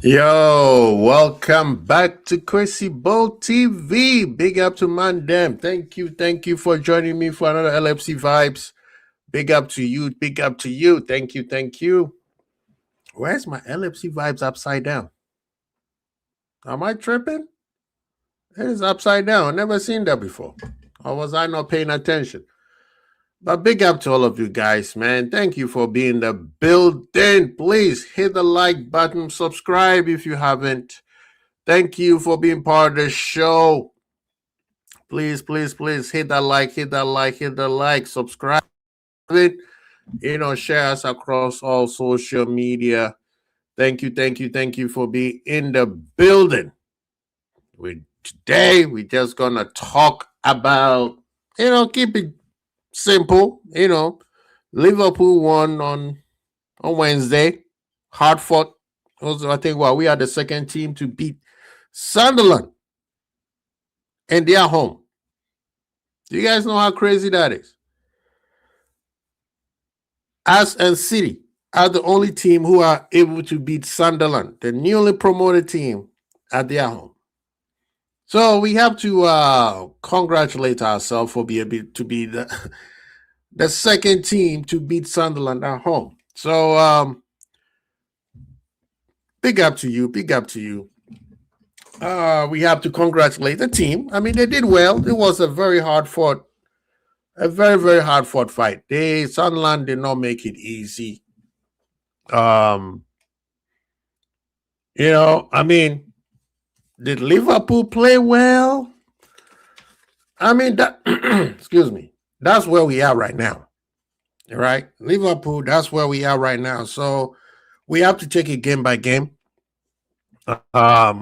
Yo, welcome back to Chrissy Bowl TV. Big up to Mandem. Thank you for joining me for another LFC Vibes. Big up to you, big up to you. Thank you. Where's my LFC Vibes upside down? Am I tripping? It is upside down. I've never seen that before. Or was I not paying attention? But big up to all of you guys, man. Thank you for being the building. Please hit the like button, subscribe if you haven't. Thank you for being part of the show. Please hit that like, subscribe it, share us across all social media. Thank you for being in the building. Today we're just gonna talk about, keep it simple. Liverpool won on Wednesday. Hard fought. Also, I think we are the second team to beat Sunderland, and they are home. Do you guys know how crazy that is? Us and City are the only team who are able to beat Sunderland, the newly promoted team, at their home. So we have to congratulate ourselves for being able to be the second team to beat Sunderland at home. So big up to you. We have to congratulate the team. I mean, they did well. It was a very hard fought fight. Sunderland did not make it easy. I mean, did Liverpool play well? I mean, that excuse me. That's where we are right now. Right? Liverpool, that's where we are right now. So we have to take it game by game. I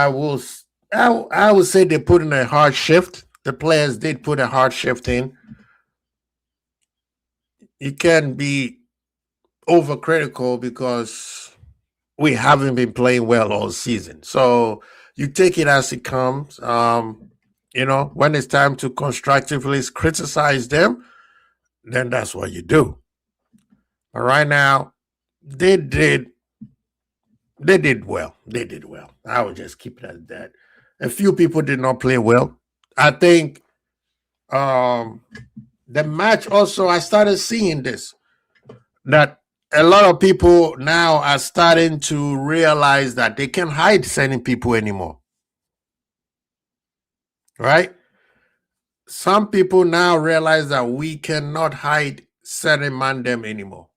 will say they put in a hard shift. The players did put a hard shift in. You can't be overcritical because we haven't been playing well all season. So you take it as it comes. When it's time to constructively criticize them, then that's what you do. But right now, they did well. They did well. I would just keep it at that. A few people did not play well. I think the match also, I started seeing this, that a lot of people now are starting to realize that they can't hide certain people anymore. Right? Some people now realize that we cannot hide certain Mandem anymore.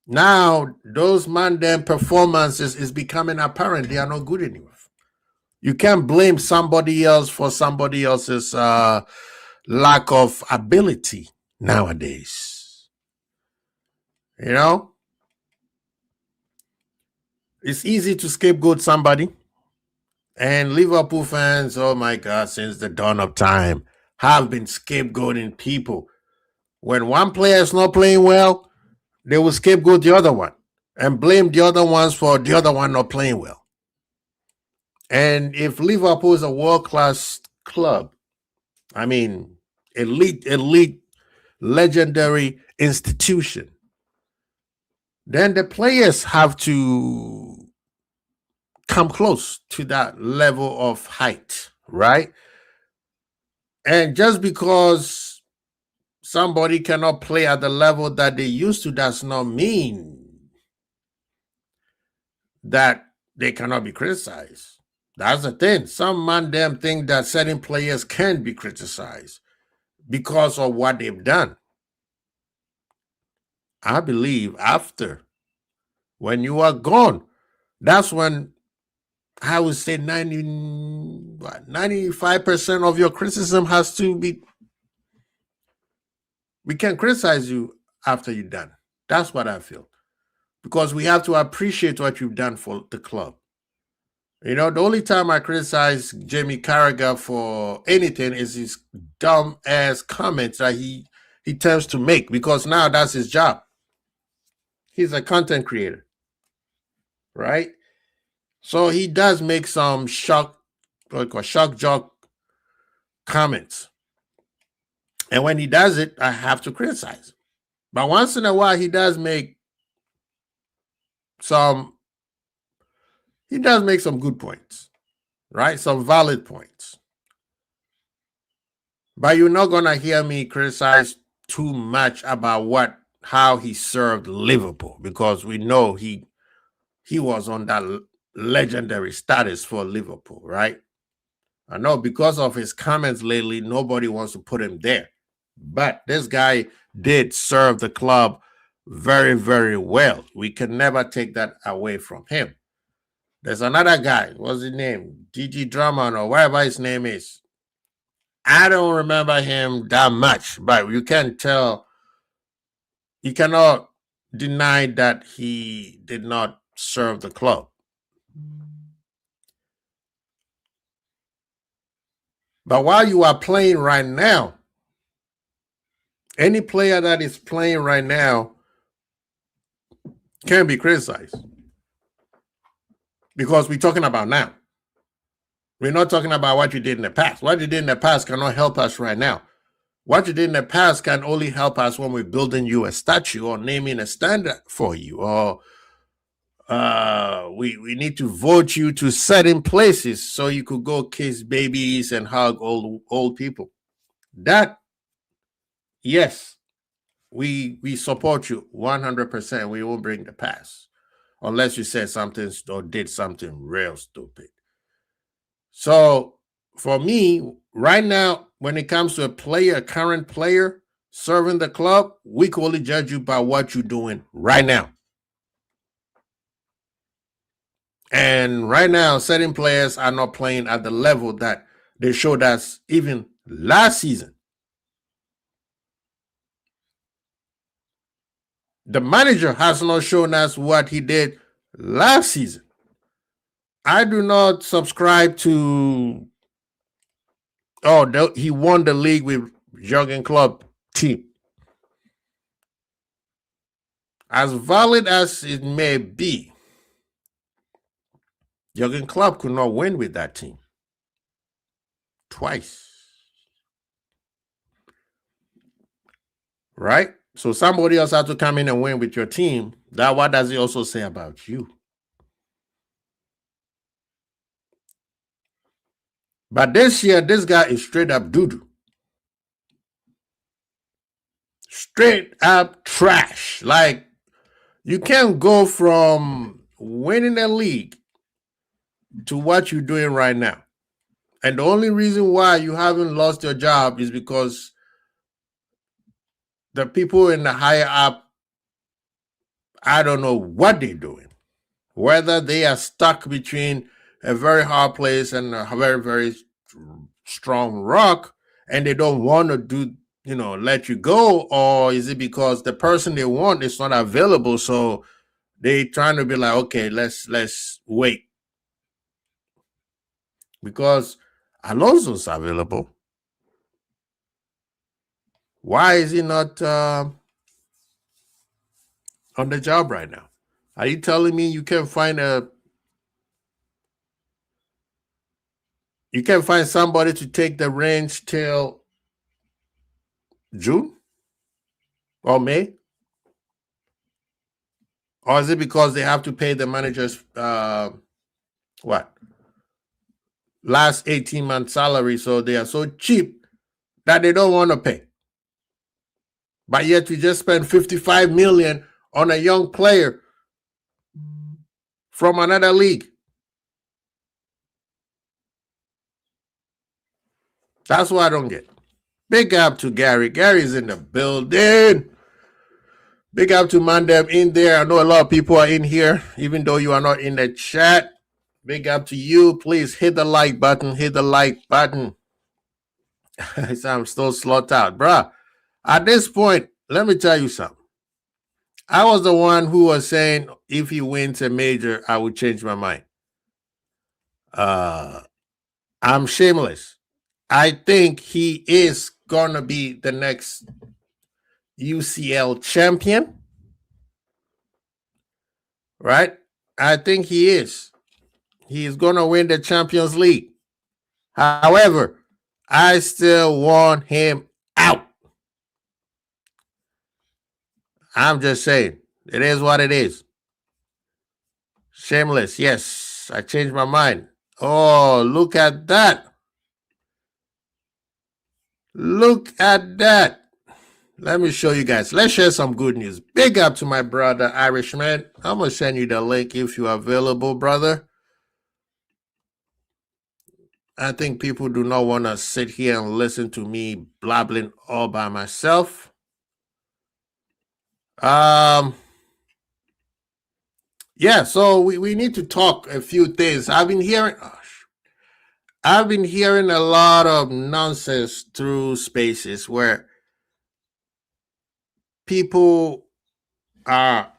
Now, those Mandem performances is becoming apparent. They are not good enough. You can't blame somebody else for somebody else's lack of ability nowadays. It's easy to scapegoat somebody. And Liverpool fans, oh my God, since the dawn of time, have been scapegoating people. When one player is not playing well, they will scapegoat the other one and blame the other ones for the other one not playing well. And if Liverpool is a world-class club, I mean, elite, legendary institution, then the players have to come close to that level of height, right? And just because somebody cannot play at the level that they used to does not mean that they cannot be criticized. That's the thing. Some man them think that certain players can be criticized because of what they've done. I believe after, when you are gone, that's when I would say 95% of your criticism has to be. We can't criticize you after you're done. That's what I feel. Because we have to appreciate what you've done for the club. The only time I criticize Jamie Carragher for anything is his dumb ass comments that he tends to make, because now that's his job. He's a content creator, right? So he does make some shock jock comments. And when he does it, I have to criticize him. But once in a while, he does make he does make some good points, right? Some valid points. But you're not gonna hear me criticize too much about how he served Liverpool, because we know he was on that legendary status for Liverpool, right? I know because of his comments lately, nobody wants to put him there. But this guy did serve the club very, very well. We can never take that away from him. There's another guy, what's his name? Gigi Drummond or whatever his name is. I don't remember him that much, but you can tell, you cannot deny that he did not serve the club. But while you are playing right now, any player that is playing right now can be criticized, because we're talking about now. We're not talking about what you did in the past. What you did in the past cannot help us right now. What you did in the past can only help us when we're building you a statue or naming a standard for you, or we need to vote you to certain places so you could go kiss babies and hug old people. That, yes, we support you 100%. We won't bring the past unless you said something or did something real stupid. So for me, right now, when it comes to a current player serving the club, we can only judge you by what you're doing right now. And right now, certain players are not playing at the level that they showed us even last season. The manager has not shown us what he did last season. I do not subscribe to, he won the league with Jurgen Klopp team. As valid as it may be, Jurgen Klopp could not win with that team twice. Right? So somebody else had to come in and win with your team. What does it also say about you? But this year, this guy is straight up doo-doo. Straight up trash. Like, you can't go from winning the league to what you're doing right now. And the only reason why you haven't lost your job is because the people in the higher up, I don't know what they're doing. Whether they are stuck between a very hard place and a very, very strong rock, and they don't want to let you go, or is it because the person they want is not available, so they trying to be like, okay, let's wait, because Alonso's available. Why is he not on the job right now? Are you telling me you can't find somebody to take the reins till June or May? Or is it because they have to pay the managers last 18-month salary, so they are so cheap that they don't want to pay? But yet we just spent 55 million on a young player from another league. That's what I don't get. Big up to Gary. Gary's in the building. Big up to Mandem in there. I know a lot of people are in here, even though you are not in the chat. Big up to you. Please hit the like button. Hit the like button. I'm still slot out, bruh. At this point, let me tell you something. I was the one who was saying if he wins a major, I would change my mind. I'm shameless. I think he is gonna be the next UCL champion. Right? I think he is. He is gonna win the Champions League. However, I still want him out. I'm just saying, it is what it is. Shameless. Yes, I changed my mind. Oh, look at that. Look at that. Let me show you guys. Let's share some good news. Big up to my brother, Irishman. I'm going to send you the link if you're available, brother. I think people do not want to sit here and listen to me blabbling all by myself. Yeah, so we need to talk a few things. I've been hearing a lot of nonsense through spaces where people are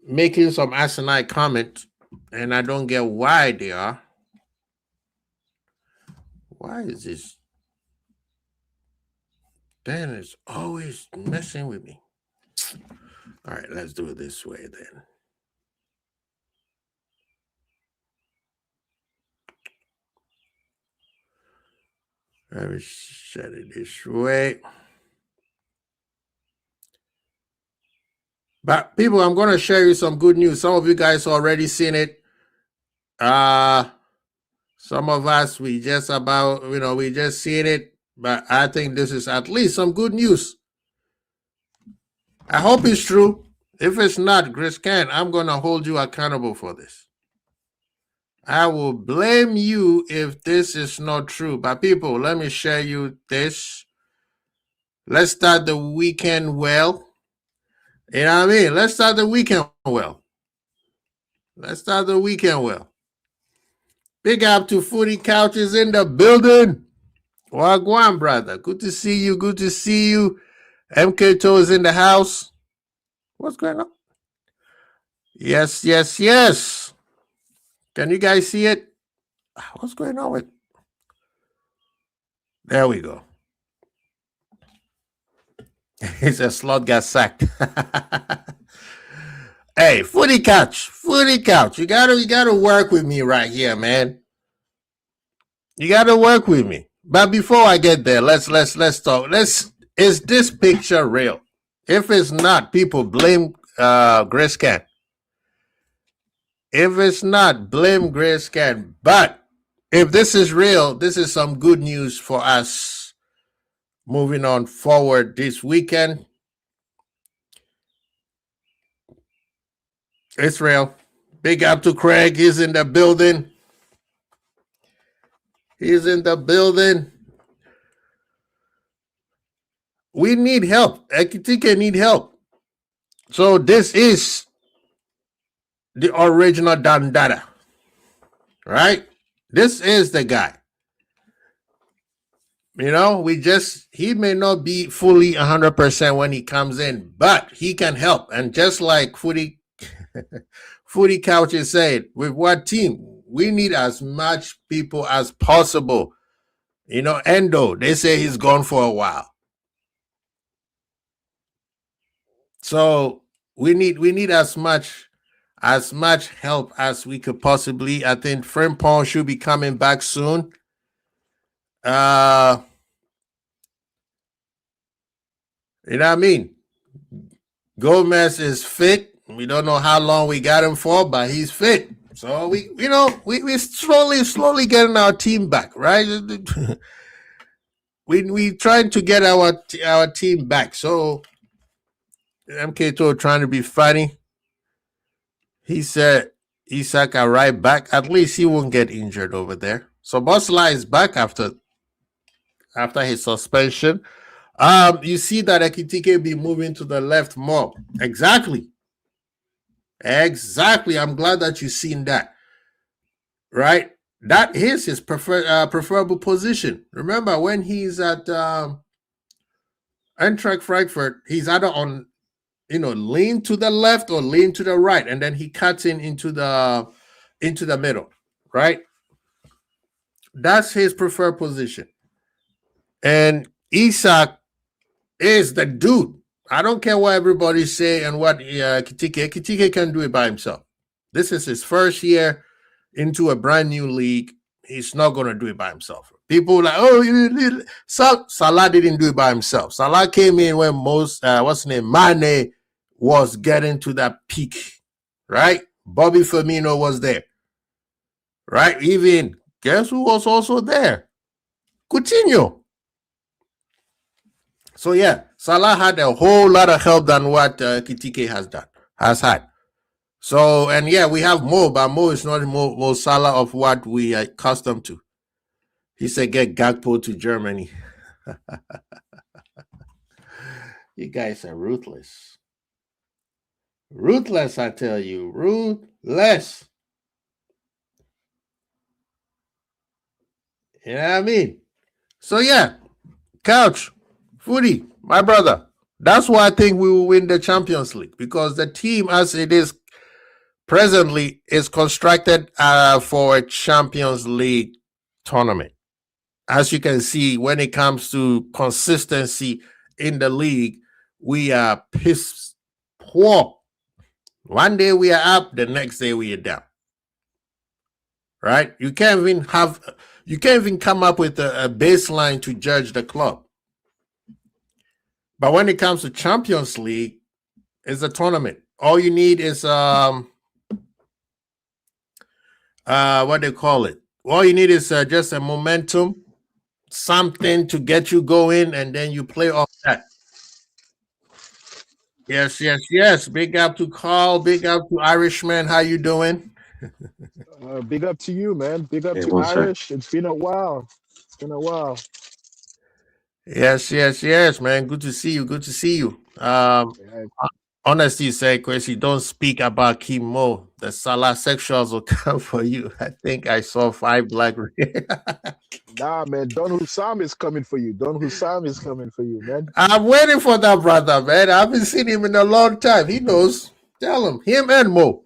making some asinine comments, and I don't get why they are. Why is this? Dan is always messing with me. All right, let's do it this way then. Let me set it this way. But people, I'm going to share you some good news. Some of you guys already seen it. Some of us, we just seen it. But I think this is at least some good news. I hope it's true. If it's not, Chris Kent, I'm going to hold you accountable for this. I will blame you if this is not true. But people, let me share you this. Let's start the weekend well. You know what I mean? Let's start the weekend well. Big up to Footy Couches in the building. Wagwan, brother. Good to see you. MK Toes in the house. What's going on? Yes. Can you guys see it? What's going on with? There we go. It's a slot got sacked. Hey, Footy Couch. You gotta work with me right here, man. You gotta work with me. But before I get there, let's talk. Is this picture real? If it's not, people blame Grace Can. If it's not, blame Grace Can. But if this is real, this is some good news for us moving on forward this weekend. It's real. Big up to Craig. He's in the building. We need help. Ekitike need help. So this is the original Dandada. Right? This is the guy. You know, he may not be fully 100% when he comes in, but he can help. And just like Footy Couches said, with what team? We need as much people as possible. You know, Endo, they say he's gone for a while. So we need as much help as we could possibly. I think Frimpong should be coming back soon. You know what I mean? Gomez is fit. We don't know how long we got him for, but he's fit. So we slowly getting our team back, right? we trying to get our team back. So MK2 trying to be funny. He said Isaka right back. At least he won't get injured over there. So Bosla is back after his suspension. You see that Ekitike be moving to the left more. Exactly. I'm glad that you've seen that. Right? That is his preferable position. Remember when he's at Eintracht Frankfurt, he's either on, lean to the left or lean to the right, and then he cuts into the middle, right? That's his preferred position. And Isak is the dude. I don't care what everybody say and what Kitike can do it by himself. This is his first year into a brand new league. He's not going to do it by himself. People like, Salah didn't do it by himself. Salah came in when Mane was getting to that peak right? Bobby Firmino was there, right? Even guess who was also there? Coutinho. So yeah, Salah had a whole lot of help than what Kitike has had. So and yeah, we have Mo, but Mo is not Mo Salah of what we are accustomed to. He said, "Get Gakpo to Germany." You guys are ruthless, ruthless. I tell you, ruthless. You know what I mean? So yeah, Couch, Footy, my brother. That's why I think we will win the Champions League because the team, as it is presently, is constructed for a Champions League tournament. As you can see, when it comes to consistency in the league, we are piss poor. One day we are up, the next day we are down. Right? You can't even come up with a baseline to judge the club. But when it comes to Champions League, it's a tournament. All you need is what they call it. All you need is just a momentum, something to get you going, and then you play off that. Yes, yes, yes. Big up to Carl. Big up to Irishman. How you doing? Big up to you, man. Big up Hey, to one sec. Irish. It's been a while. It's been a while. Yes, yes, yes, man. Good to see you. Good to see you. Yeah, Honesty say, Chrissy, don't speak about chemo. The Salah sexuals will come for you. I think I saw 5 black. nah, man. Don Hussam is coming for you. Don Hussam is coming for you, man. I'm waiting for that brother, man. I haven't seen him in a long time. He knows. Tell him and Mo.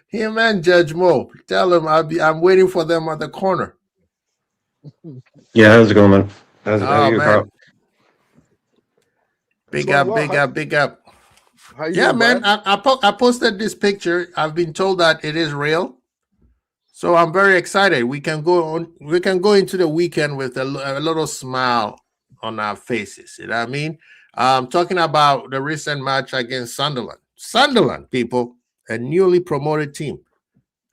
Him and Judge Mo. Tell him I'm waiting for them at the corner. Yeah, how's it going, man? How Oh you, Carl? man. It's Big going up, well. big up, big up. How you Yeah, doing, man. Brian? I posted this picture. I've been told that it is real. So I'm very excited. We can go on. We can go into the weekend with a little smile on our faces. You know what I mean? Talking about the recent match against Sunderland. Sunderland, people, a newly promoted team.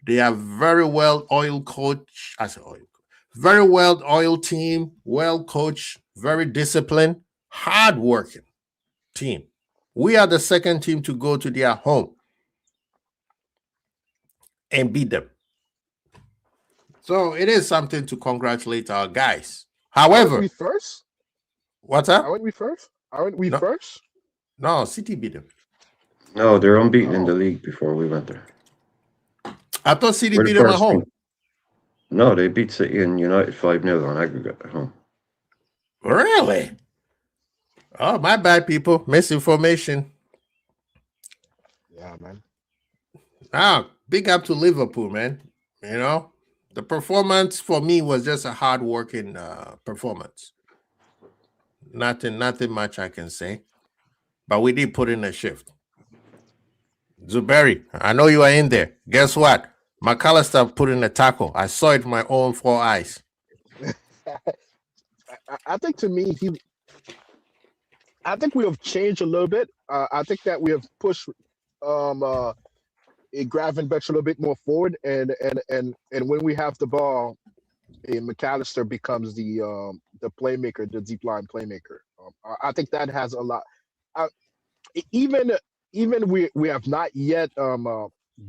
They are very well oiled coach. I say oil. Very well oiled team, well coached, very disciplined, hard working team. We are the second team to go to their home and beat them. So it is something to congratulate our guys. Aren't we However, first? what's up? Aren't we first? Aren't we No, first? no, City beat them. No, they're unbeaten in the Oh, league before we went there. I thought City We're the beat them at first team. home. No, they beat City and United 5-0 on aggregate at home. Really? Oh, my bad, people. Misinformation. yeah, man. Ah, big up to Liverpool, man. You know, the performance for me was just a hard working performance. Nothing much I can say. But we did put in a shift. Zuberi, I know you are in there. Guess what? McAllister put in a tackle. I saw it with my own 4 eyes. I think to me, I think we have changed a little bit. I think that we have pushed um uh Gravenberch a little bit more forward, and when we have the ball, McAllister becomes the playmaker, the deep line playmaker. I think that has a lot. Uh, even even we have not yet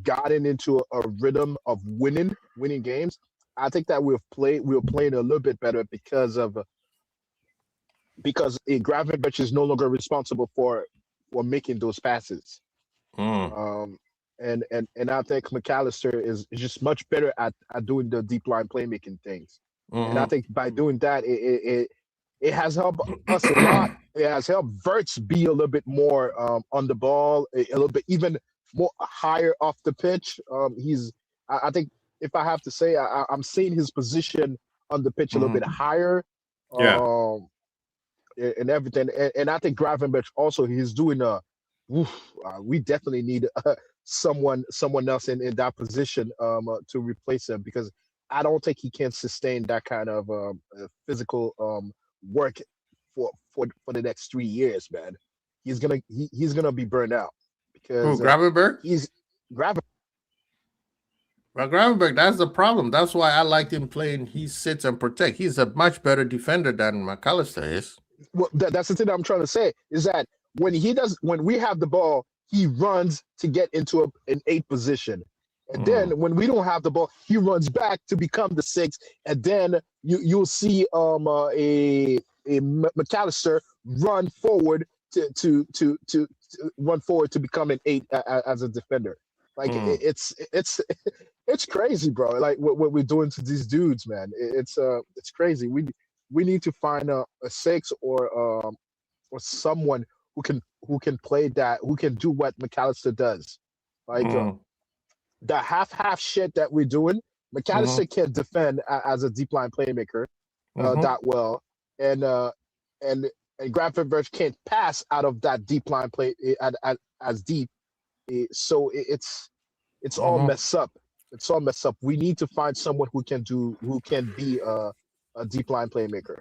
gotten into a rhythm of winning games. I think that we're playing a little bit better because Gravenberch is no longer responsible for making those passes. Mm, Um, and I think McAllister is just much better at doing the deep line playmaking things. And I mm-hmm. think by doing that, it has helped us a lot. It has helped Verts be a little bit more on the ball, a little bit even more higher off the pitch. I think if I have to say, I'm seeing his position on the pitch a little bit Mm-hmm. higher. Yeah. Um, and everything. And I think Gravenberch also he's doing oof, we definitely need someone else in that position to replace him because I don't think he can sustain that kind of physical work for the next 3 years, man. he's gonna be burned out Oh, because Gravenberg? he's grabbing. Well, Gravenberg, that's the problem. That's why I liked him playing. He sits and protect. He's a much better defender than McAllister is. Well, that's the thing that I'm trying to say is that when we have the ball, he runs to get into an 8 position. And then when we don't have the ball, he runs back to become the 6. And then you'll see a McAllister run forward to run forward to become an 8 as a defender. Like it's crazy, bro. Like what we're doing to these dudes, man. It's crazy. We need to find a 6 or someone who can play that, who can do what McAllister does. Like the half shit that we're doing, McAllister can't defend as a deep line playmaker that well, and Gravenberch can't pass out of that deep line play as deep. So it's all messed up. It's all messed up. We need to find someone who can be a deep line playmaker.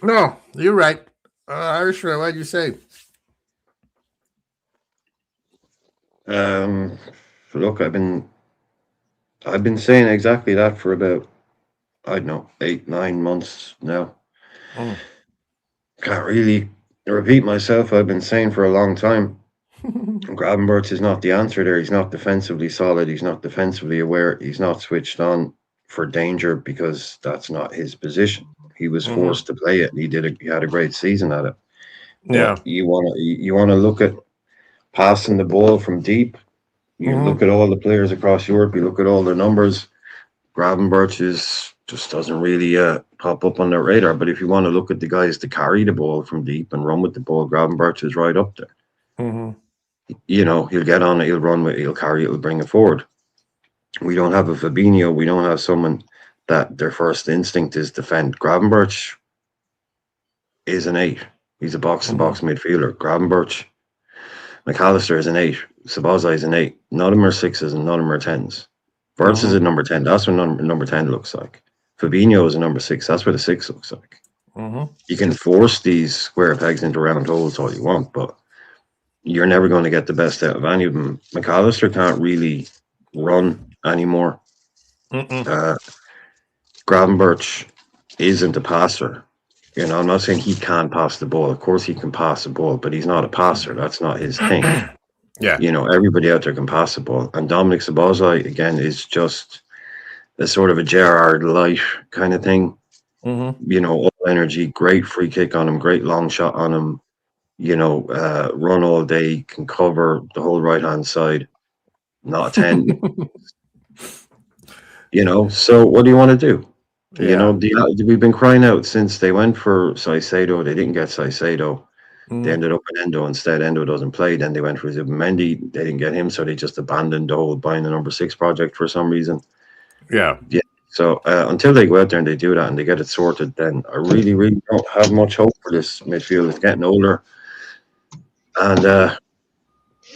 No, you're right. Irishman, what'd you say? Look, I've been saying exactly that for about, I don't know, 8-9 months now. Can't really repeat myself. I've been saying for a long time. Gravenberch is not the answer there. He's not defensively solid. He's not defensively aware. He's not switched on for danger because that's not his position. He was forced to play it. He had a great season at it. Yeah. But you want to look at passing the ball from deep. You look at all the players across Europe. You look at all their numbers. Gravenberch just doesn't really pop up on their radar. But if you want to look at the guys to carry the ball from deep and run with the ball, Gravenberch is right up there. You know, he'll get on it, he'll run with it, he'll carry it, he'll bring it forward. We don't have a Fabinho. We don't have someone that their first instinct is defend. Gravenberch is an 8. He's a box-to-box midfielder. Gravenberch, McAllister is an 8. Szoboszlai is an 8. None of them are 6s and none of them are 10s. Wirtz is a number 10. That's what number 10 looks like. Fabinho is a number 6. That's what a 6 looks like. You can force these square pegs into round holes all you want, but you're never going to get the best out of any of them. McAllister can't really run anymore. Gravenberch isn't a passer. You know, I'm not saying he can't pass the ball. Of course he can pass the ball, but he's not a passer. That's not his thing. Yeah. You know, everybody out there can pass the ball. And Dominic Szoboszlai, again, is just a sort of a Gerrard light kind of thing. You know, all energy, great free kick on him, great long shot on him. You know, run all day, can cover the whole right-hand side. Not a 10. You know, so what do you want to do? Yeah. You know, we've been crying out since they went for Caicedo. They didn't get Caicedo. They ended up with Endo instead. Endo doesn't play. Then they went for Zubimendi. They didn't get him, so they just abandoned the whole buying the number 6 project for some reason. Yeah. So until they go out there and they do that and they get it sorted, then I really, really don't have much hope for this midfield. It's getting older. And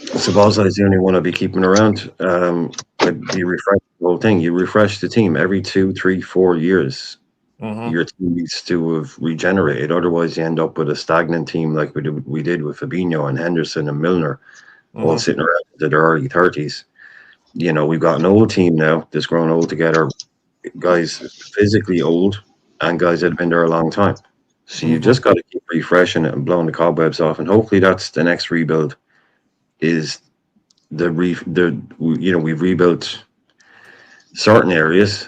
Szoboszlai is the only one I'll be keeping around. You refresh the whole thing. You refresh the team every 2, 3, 4 years. Your team needs to have regenerated. Otherwise, you end up with a stagnant team like we did with Fabinho and Henderson and Milner, all sitting around in their early 30s. You know, we've got an old team now that's grown old together. Guys physically old and guys that have been there a long time. So you just got to keep refreshing it and blowing the cobwebs off, and hopefully that's the next rebuild. Is we've rebuilt certain areas,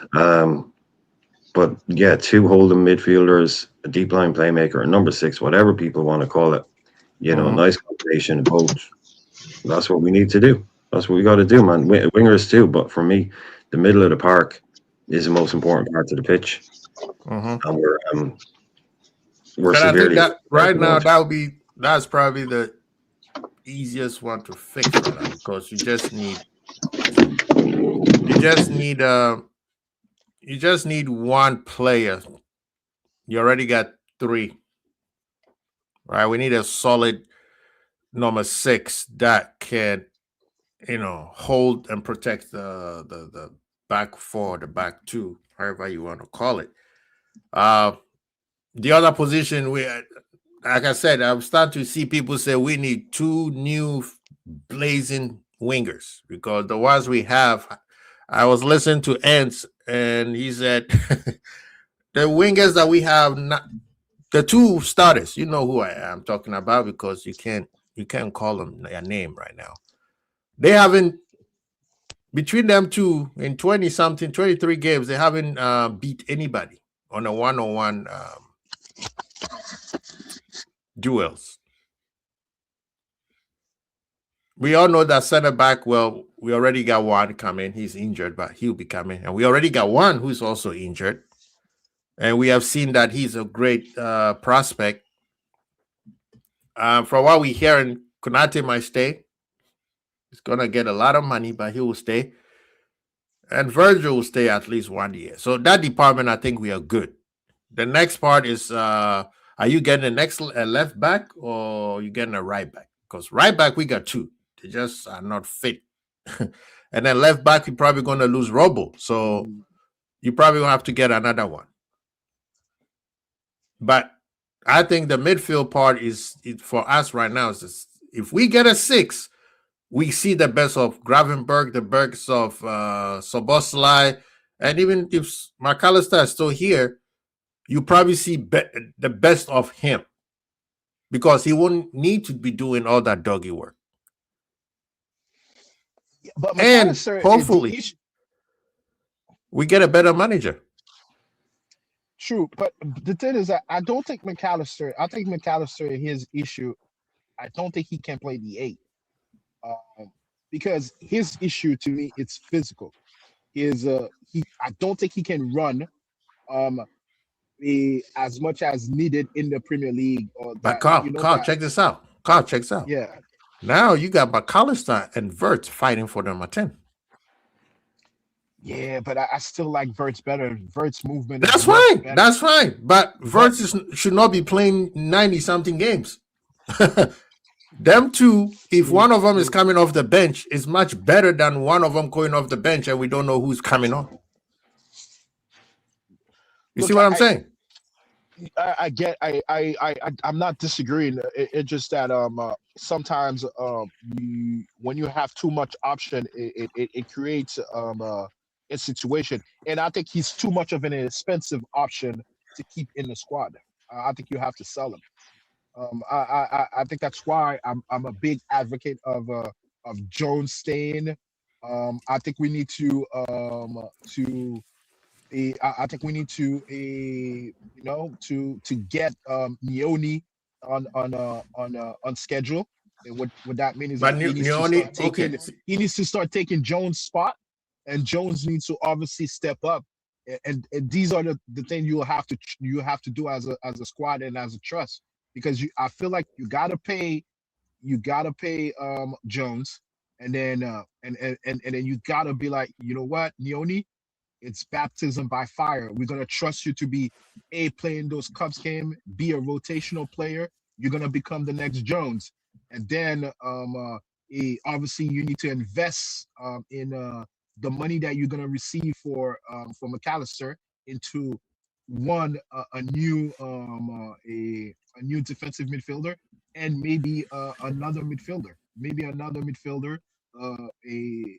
but yeah, 2 holding midfielders, a deep line playmaker, a number 6, whatever people want to call it. You know, nice combination of both. That's what we need to do. That's what we got to do, man. Wingers too, but for me, the middle of the park is the most important part of the pitch, and we're And I think severely that right now that's probably the easiest one to fix right now, because you just need one player. You already got 3. Right? We need a solid number 6 that can, you know, hold and protect the back 4, the back 2, however you want to call it. The other position like I said, I'm starting to see people say we need 2 new blazing wingers because the ones we have. I was listening to Ants, and he said the wingers that we have, not the 2 starters. You know who I am talking about because you can't call them their name right now. They haven't, between them 2 in 20 something 23 games, they haven't beat anybody on a one-on-one duels. We all know that center back, well, we already got one coming. He's injured, but he'll be coming. And we already got one who's also injured. And we have seen that he's a great prospect. From what we hear, Konate might stay. He's going to get a lot of money, but he will stay. And Virgil will stay at least 1 year. So that department, I think we are good. The next part is, are you getting the next left back or are you getting a right back? Because right back, we got 2. They just are not fit. And then left back, you're probably going to lose Robo. So you probably going to have to get another one. But I think the midfield part is for us right now. Is if we get a 6, we see the best of Gravenberg, the best of Soboslai. And even if McAllister is still here, you probably see the best of him. Because he won't need to be doing all that doggy work. But and hopefully we get a better manager. True, but the thing is that I don't think McAllister. I think McAllister, his issue, I don't think he can play the 8, because his issue to me, it's physical. I don't think he can run, as much as needed in the Premier League. But Carl, check this out. Carl, check this out. Yeah. Now you got McAllister and Wirtz fighting for number 10. Yeah, but I still like Wirtz better. Wirtz movement. That's fine. That's fine. But Wirtz should not be playing 90-something games. Them 2, if one of them is coming off the bench, is much better than one of them going off the bench and we don't know who's coming on. You see what I'm saying? I'm not disagreeing. It's just that sometimes when you have too much option, it creates a situation. And I think he's too much of an expensive option to keep in the squad. I think you have to sell him. I think that's why I'm a big advocate of Jones staying. I think we need to I think we need to to get Nioni on schedule. And what that means is that he needs to start taking Jones' spot, and Jones needs to obviously step up. And these are the things you have to do as a squad and as a trust, because I feel like you gotta pay Jones, and then and then you gotta be like, you know what, Nioni, it's baptism by fire. We're gonna trust you to be playing those Cubs game, be a rotational player. You're gonna become the next Jones, and then obviously you need to invest in the money that you're gonna receive for McAllister into a new defensive midfielder, and maybe another midfielder,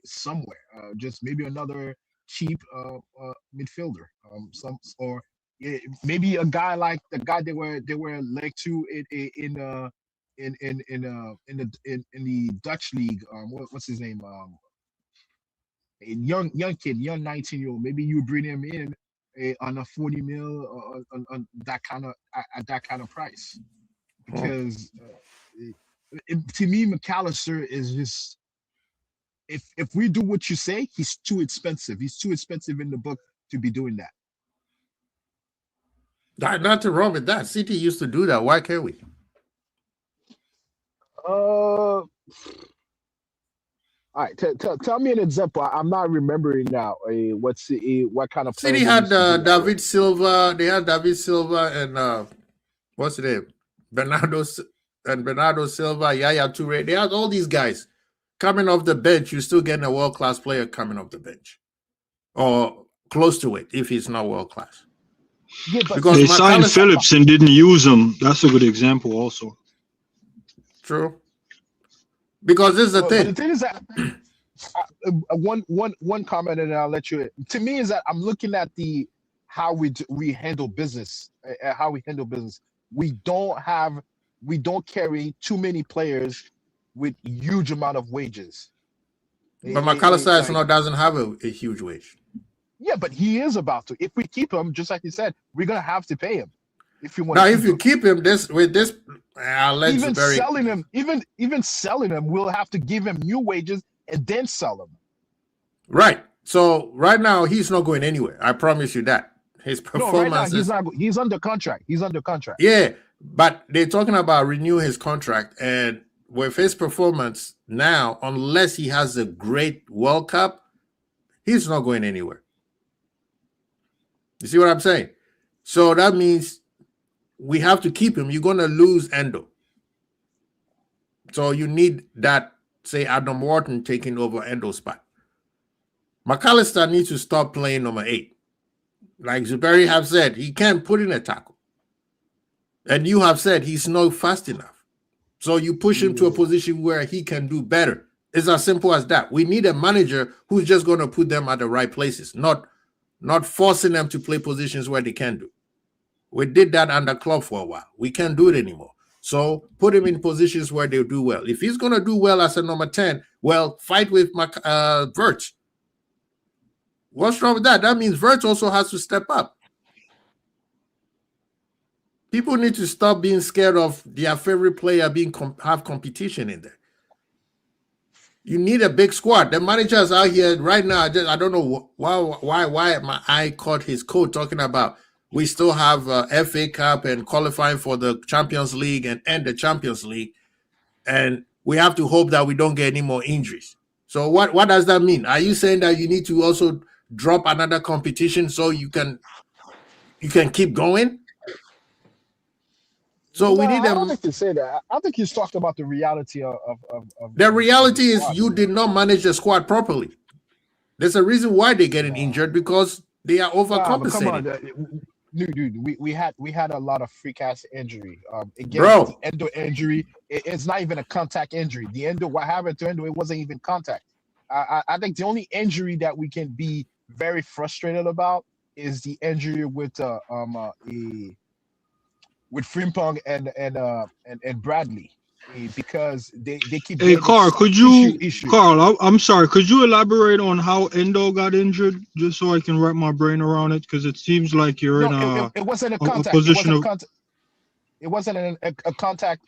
somewhere, just maybe another cheap midfielder, maybe a guy like the guy they were leg to in the Dutch league. What's his name? A young kid, young 19-year-old. Maybe you bring him in on a 40 mil on that kind of at that kind of price, because to me McAllister is just. If we do what you say, he's too expensive. He's too expensive in the book to be doing that. Nothing wrong with that. City used to do that. Why can't we? All right. Tell me an example. I'm not remembering now. What kind of City had David Silva. They had David Silva and what's his name? Bernardo Silva, Yaya Toure. They had all these guys coming off the bench. You're still getting a world-class player coming off the bench, or close to it if he's not world-class. Yeah, but Because They signed McAllister, Phillips and didn't use him. That's a good example also. true. Because this is the but the thing. thing is that one comment, and I'll let you. To me, is that I'm looking at how we handle business. How we handle business. We don't carry too many players with huge amount of wages. But McAllister is Like, doesn't have a huge wage. yeah, but he is about to. If we keep him, just like you said, we're gonna have to pay him. If you want Now, to if you keep him let's even selling him, even selling him, we'll have to give him new wages and then sell him. Right. So right now he's not going anywhere. I promise you that. His performance. No, right now he's not. He's under contract. He's under contract. Yeah, but they're talking about renew his contract, and with his performance now, unless he has a great World Cup, he's not going anywhere. You see what I'm saying? So that means we have to keep him. You're going to lose Endo. So you need that, say, Adam Wharton taking over Endo's spot. McAllister needs to stop playing number 8. Like Zuberi have said, he can't put in a tackle. And you have said he's not fast enough. So you push him to a position where he can do better. It's as simple as that. We need a manager who's just going to put them at the right places, not forcing them to play positions where they can do. We did that under Klopp for a while. We can't do it anymore. So put him in positions where they'll do well. If he's going to do well as a number 10, well, fight with Virch. What's wrong with that? That means Virch also has to step up. People need to stop being scared of their favorite player have competition in there. You need a big squad. The managers out here right now, I don't know why my eye caught his quote talking about we still have FA Cup and qualifying for the Champions League and end the Champions League, and we have to hope that we don't get any more injuries. So what does that mean? Are you saying that you need to also drop another competition so you can keep going? So we need I don't think to say that. I think he's talked about the reality of the reality is you did not manage the squad properly. There's a reason why they're getting injured, because they are overcompensating. Dude, we had a lot of freak ass injury. Again, Bro, the Endo injury, it's not even a contact injury. The Endo, what happened to Endo, it wasn't even contact. I think the only injury that we can be very frustrated about is the injury with Frimpong and Bradley, because they keep. Hey, Carl, Carl, I'm sorry. Could you elaborate on how Endo got injured, just so I can wrap my brain around it? Because it seems like you're in it wasn't a contact. It wasn't a contact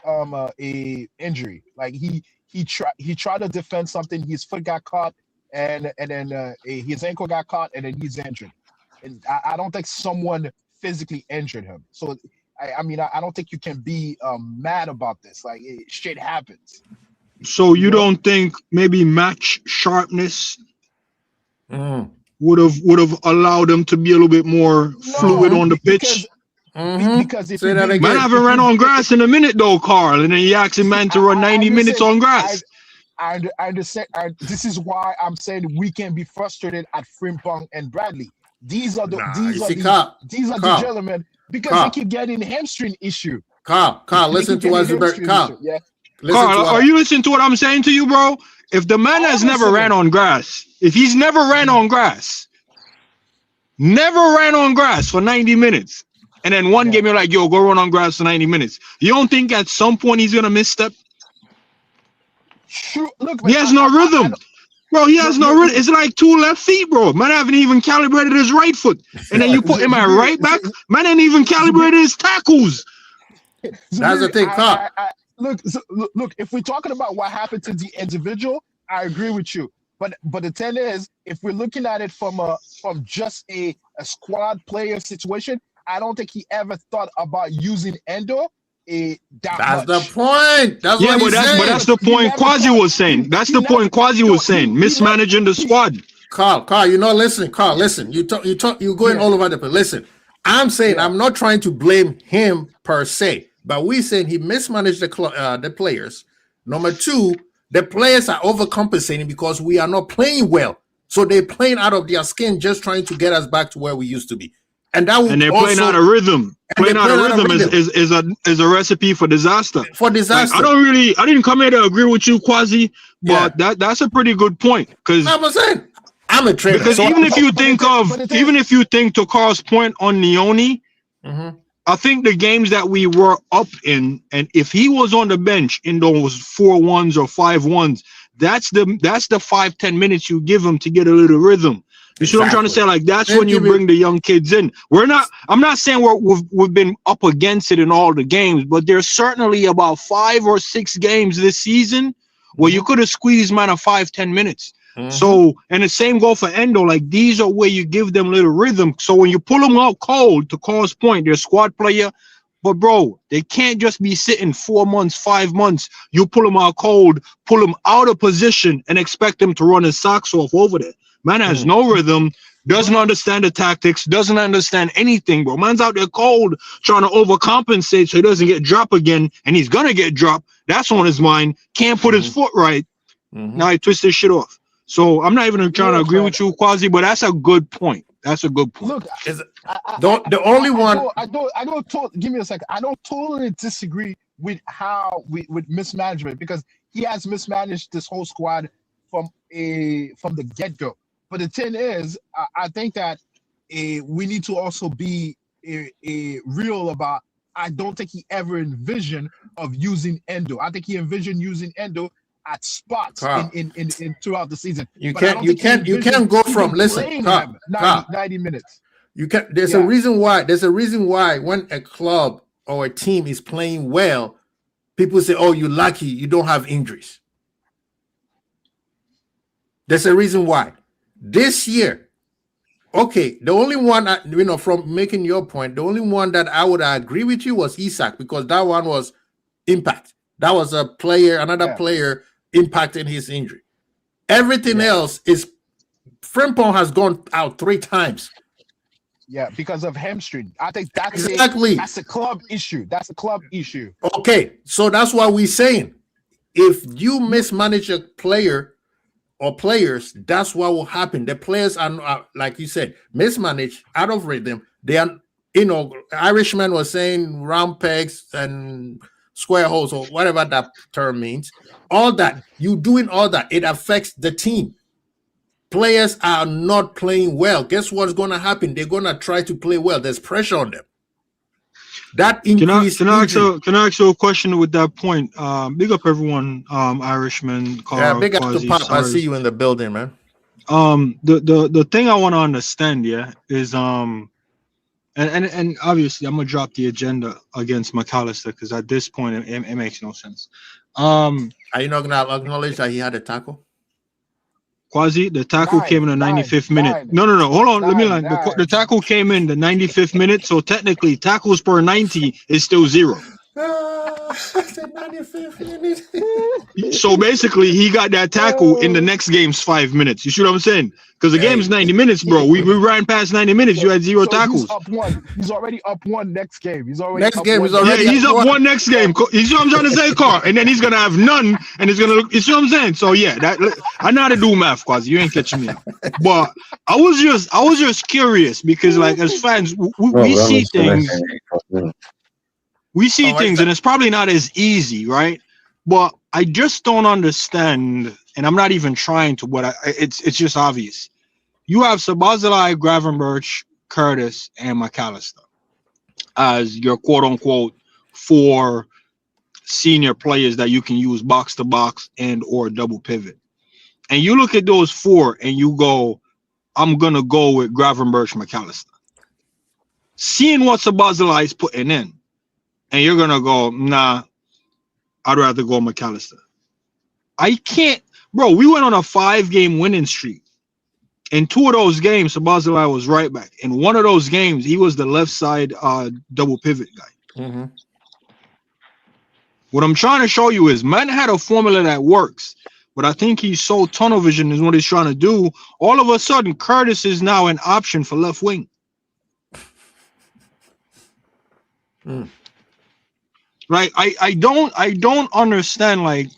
injury. Like he tried to defend something. His foot got caught, and then his ankle got caught, and then he's injured. And I don't think someone physically injured him. So. I mean, I don't think you can be mad about this. Like, shit happens. So you don't think maybe match sharpness would have allowed them to be a little bit more fluid on the pitch? Because if man haven't run on grass in a minute though, Carl, and then you asking man to run 90 minutes on grass. I understand. This is why I'm saying we can be frustrated at Frimpong and Bradley. These are the gentlemen. Because they keep getting hamstring issue. Carl, listen to what Zuberi. Carl, are you listening to what I'm saying to you, bro? If the man has never ran on grass, if he's never ran on grass for 90 minutes, and then one game you're like, yo, go run on grass for 90 minutes, you don't think at some point he's gonna misstep? Sure. Look, he has no rhythm. Bro, he has no rhythm. It's like 2 left feet, bro. Man haven't even calibrated his right foot. And then you put him at right back. Man ain't even calibrated his tackles. That's the thing, Carl. Look, if we're talking about what happened to the individual, I agree with you. But the thing is, if we're looking at it from just a squad player situation, I don't think he ever thought about using Endo. That's the point. But that's the point Quasi was saying. That's the point Quasi was saying. Mismanaging the squad. Carl, you're not listening. Carl, listen. You're going all over the place. Listen, I'm saying I'm not trying to blame him per se, but we're saying he mismanaged the players. Number 2, the players are overcompensating because we are not playing well. So they're playing out of their skin, just trying to get us back to where we used to be. And that and they're playing out of rhythm. Playing out of rhythm is a recipe for disaster. For disaster. Like, I didn't come here to agree with you, Quasi, but that's a pretty good point. Because I'm saying, I'm a trader. Because even if you think to Carl's point on Neone, I think the games that we were up in, and if he was on the bench in those 4-1s or 5-1s, that's the 5-10 minutes you give him to get a little rhythm. You see what I'm trying to say? Like, that's when you bring the young kids in. I'm not saying we've been up against it in all the games, but there's certainly about 5 or 6 games this season where you could have squeezed man of 5-10 minutes. So, and the same go for Endo. Like, these are where you give them little rhythm. So when you pull them out cold, to Carl's point, they're squad player. But bro, they can't just be sitting 4 months, 5 months. You pull them out cold, pull them out of position, and expect them to run his socks off over there. Man has no rhythm, doesn't understand the tactics, doesn't understand anything, bro. Man's out there cold, trying to overcompensate so he doesn't get dropped again, and he's gonna get dropped. That's on his mind. Can't put his foot right. Now he twists his shit off. So I'm not even trying to agree with you, Quasi, but that's a good point. That's a good point. Look, the only one. I don't. Give me a second. I don't totally disagree with with mismanagement, because he has mismanaged this whole squad from the get-go. But the thing is, I think that we need to also be real about. I don't think he ever envisioned of using Endo. I think he envisioned using Endo at spots in throughout the season. You can't go from 90 minutes. You can. There's a reason why. There's a reason why when a club or a team is playing well, people say, "Oh, you're lucky. You don't have injuries." There's a reason why. This year, okay, the only one, from making your point, the only one that I would agree with you was Isak, because that one was impact. That was another player impacting his injury. Everything else is Frimpong has gone out 3 times. Yeah, because of hamstring. I think that's that's a club issue. That's a club issue. Okay, so that's why we're saying, if you mismanage a player or players, that's what will happen. The players are, like you said, mismanaged, out of rhythm. They are, Irishman was saying round pegs and square holes, or whatever that term means. All that, you doing all that, it affects the team. Players are not playing well. Guess what's going to happen? They're going to try to play well. There's pressure on them. That increase. Can I ask you a question with that point? Big up everyone, Irishman, Carl, big up to Pop. I see you in the building, man. The thing I want to understand, is and obviously I'm gonna drop the agenda against McAllister, because at this point it makes no sense. Are you not gonna acknowledge that he had a tackle? Quasi, the tackle came in the 95th minute. No. Hold on. Let me line. The tackle came in the 95th minute. So technically, tackles per 90 is still 0. So basically, he got that tackle in the next game's 5 minutes. You see what I'm saying? Because the game's 90 minutes, bro. We ran past 90 minutes. You had 0 tackles. He's up 1. He's already up 1 next game. He's up 1 next game. You see what I'm trying to say, Carl? And then he's gonna have none, and it's gonna. You see what I'm saying? So I know how to do math, Quasi. You ain't catching me out. But I was just curious, because like, as fans, we see things. We see things, and it's probably not as easy, right? But I just don't understand, and I'm not even trying to. It's just obvious. You have Szoboszlai, Gravenberch, Curtis, and McAllister as your quote-unquote 4 senior players that you can use box to box and or double pivot. And you look at those 4, and you go, "I'm gonna go with Gravenberch, McAllister." Seeing what Szoboszlai is putting in. And you're going to go, "Nah, I'd rather go McAllister." I can't. Bro, we went on a 5-game winning streak. In 2 of those games, Szoboszlai was right back. In 1 of those games, he was the left side double pivot guy. What I'm trying to show you is, man had a formula that works. But I think he's so tunnel vision is what he's trying to do. All of a sudden, Curtis is now an option for left wing. Right, I don't understand like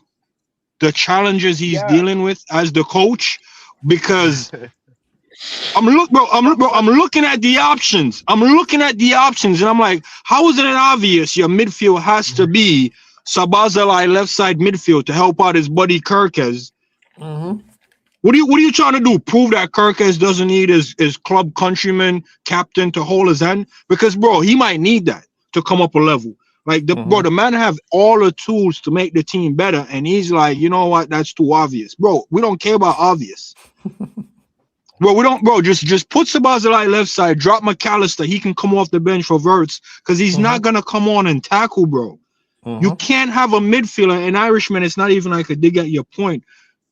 the challenges he's dealing with as the coach, because I'm looking at the options. And I'm like, how is it obvious your midfield has to be Sabazalai left side midfield to help out his buddy Kirkes? What are you trying to do? Prove that Kirkes doesn't need his club countryman captain to hold his hand? Because bro, he might need that to come up a level. Like the man have all the tools to make the team better, and he's like, you know what? That's too obvious, bro. We don't care about obvious. Bro, we don't, bro. Just put Sabazalai left side, drop McAllister. He can come off the bench for Verts because he's not gonna come on and tackle, bro. You can't have a midfielder, an Irishman. It's not even like a dig at your point.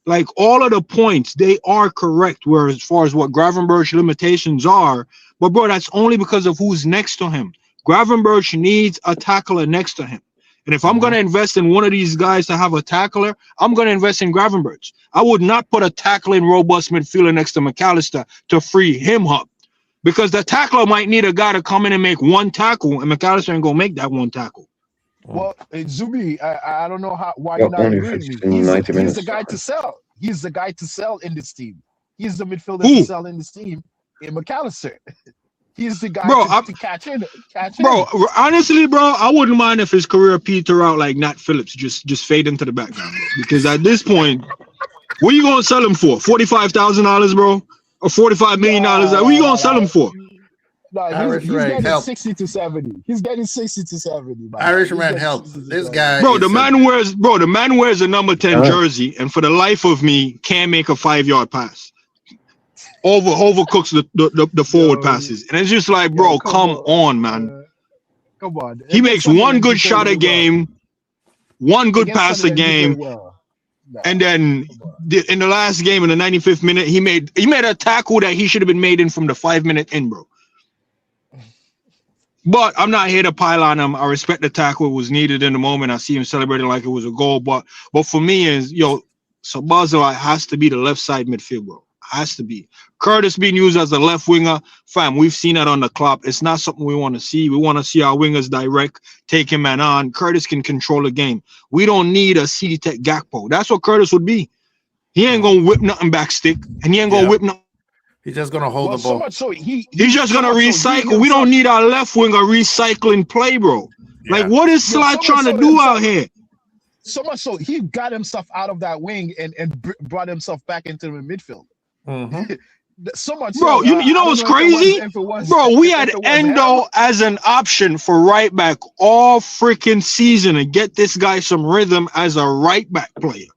Like all of the points, they are correct. Where as far as what Gravenberch's limitations are, but bro, that's only because of who's next to him. Gravenberch needs a tackler next to him. And if I'm going to invest in one of these guys to have a tackler, I'm going to invest in Gravenberch. I would not put a tackling robust midfielder next to McAllister to free him up, because the tackler might need a guy to come in and make one tackle, and McAllister ain't going to make that one tackle. Well, Zubi, I don't know why you're not agreeing with me. He's the guy to sell. He's the guy to sell in this team. He's the midfielder to sell in this team in McAllister. He's the guy to catch in. Honestly, bro, I wouldn't mind if his career peter out like Nat Phillips, just fade into the background, bro. Because at this point, what are you gonna sell him for? $45,000, bro, or $45 million? What are you gonna sell him for? No, he's getting 60 to 70. He's getting 60 to 70. Man. Irishman help. This guy, bro. The man wears a number 10 jersey, and for the life of me, can't make a 5-yard pass. Overcooks the forward passes, and it's just like, bro, come on, man. Come on. He makes one good shot a game, one good pass a game, and then in the last game, in the 95th minute, he made a tackle that he should have been made in from the 5-minute in, bro. But I'm not here to pile on him. I respect the tackle. It was needed in the moment. I see him celebrating like it was a goal. But for me is, Sabazalai has to be the left side midfield, bro. Has to be. Curtis being used as a left winger, fam. We've seen that on the clock. It's not something we want to see. We want to see our wingers direct, take him man on. Curtis can control the game. We don't need a CD Tech Gakpo. That's what Curtis would be. He ain't gonna whip nothing back stick, and he ain't gonna whip nothing. He's just gonna hold the ball. So much so he's just gonna recycle. We don't need our left winger recycling play, bro. Like, what is Sly trying to do out here? So much so he got himself out of that wing and brought himself back into the midfield. So much, bro. So, you know what's crazy, bro? We had Endo as an option for right back all freaking season and get this guy some rhythm as a right back player.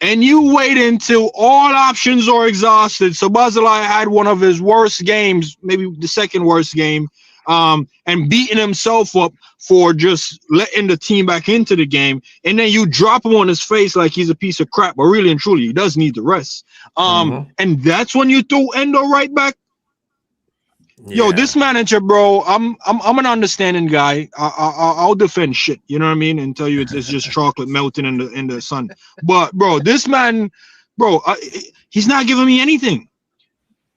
And you wait until all options are exhausted. So Sabazalai had one of his worst games, maybe the second worst game, and beating himself up for just letting the team back into the game. And then you drop him on his face like he's a piece of crap. But really and truly, he does need the rest. And that's when you throw Endo right back. Yo, this manager, bro, I'm an understanding guy. I'll defend shit, you know what I mean, and tell you it's just chocolate melting in the sun. But bro, this man, bro, he's not giving me anything.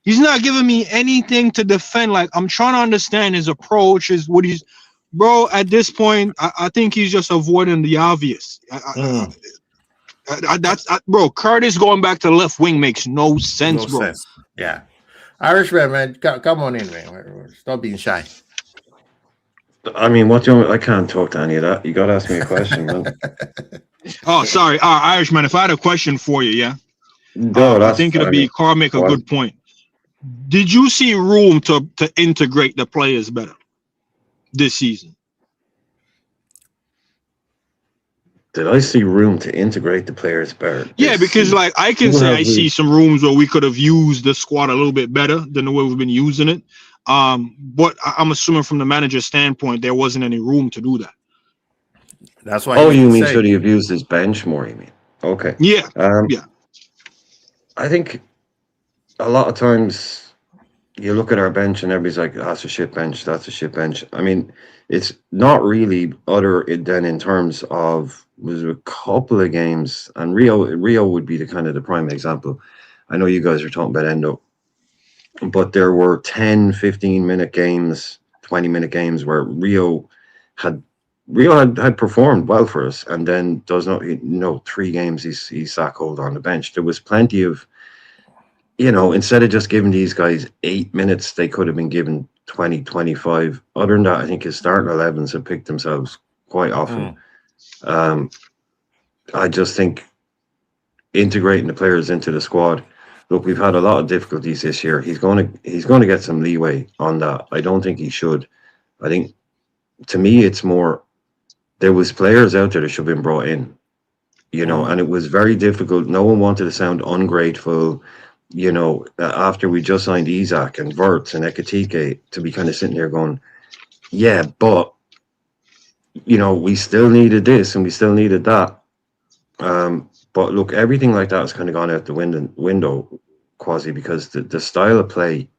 He's not giving me anything to defend. Like, I'm trying to understand his approach, is what he's, bro. At this point, I think he's just avoiding the obvious. Bro. Curtis going back to left wing makes no sense, bro. Yeah. Irishman, man, come on in, man. Stop being shy. I mean, I can't talk to any of that. You got to ask me a question, man. Oh, sorry. Irishman, if I had a question for you, yeah? No, I think it'll be Carl make a good point. Did you see room to integrate the players better this season? Did I see room to integrate the players better? Yeah, because like I can say I see some rooms where we could have used the squad a little bit better than the way we've been using it. But I'm assuming from the manager's standpoint, there wasn't any room to do that. That's why. Oh, you mean should he have used his bench more? You mean? Okay. Yeah. Yeah. I think a lot of times you look at our bench and everybody's like, "That's a shit bench. That's a shit bench." I mean, it's not really other than in terms of. Was a couple of games, and Rio would be the prime example. I know you guys are talking about Endo, but there were 10, 15-minute games, 20-minute games where Rio had performed well for us, and then does not, 3 games he's sack hold on the bench. There was plenty of you know, instead of just giving these guys 8 minutes, they could have been given 20, 25. Other than that, I think his starting 11s have picked themselves quite often. I just think integrating the players into the squad. Look, we've had a lot of difficulties this year. He's going to get some leeway on that. I don't think he should. I think, to me, it's more, there was players out there that should have been brought in, you know, and it was very difficult. No one wanted to sound ungrateful, you know, after we just signed Isaac and Wirtz and Ekatike, to be kind of sitting here going, yeah, but, you know, we still needed this and we still needed that. But look, everything like that has kind of gone out the window, Quasi, because the style of play,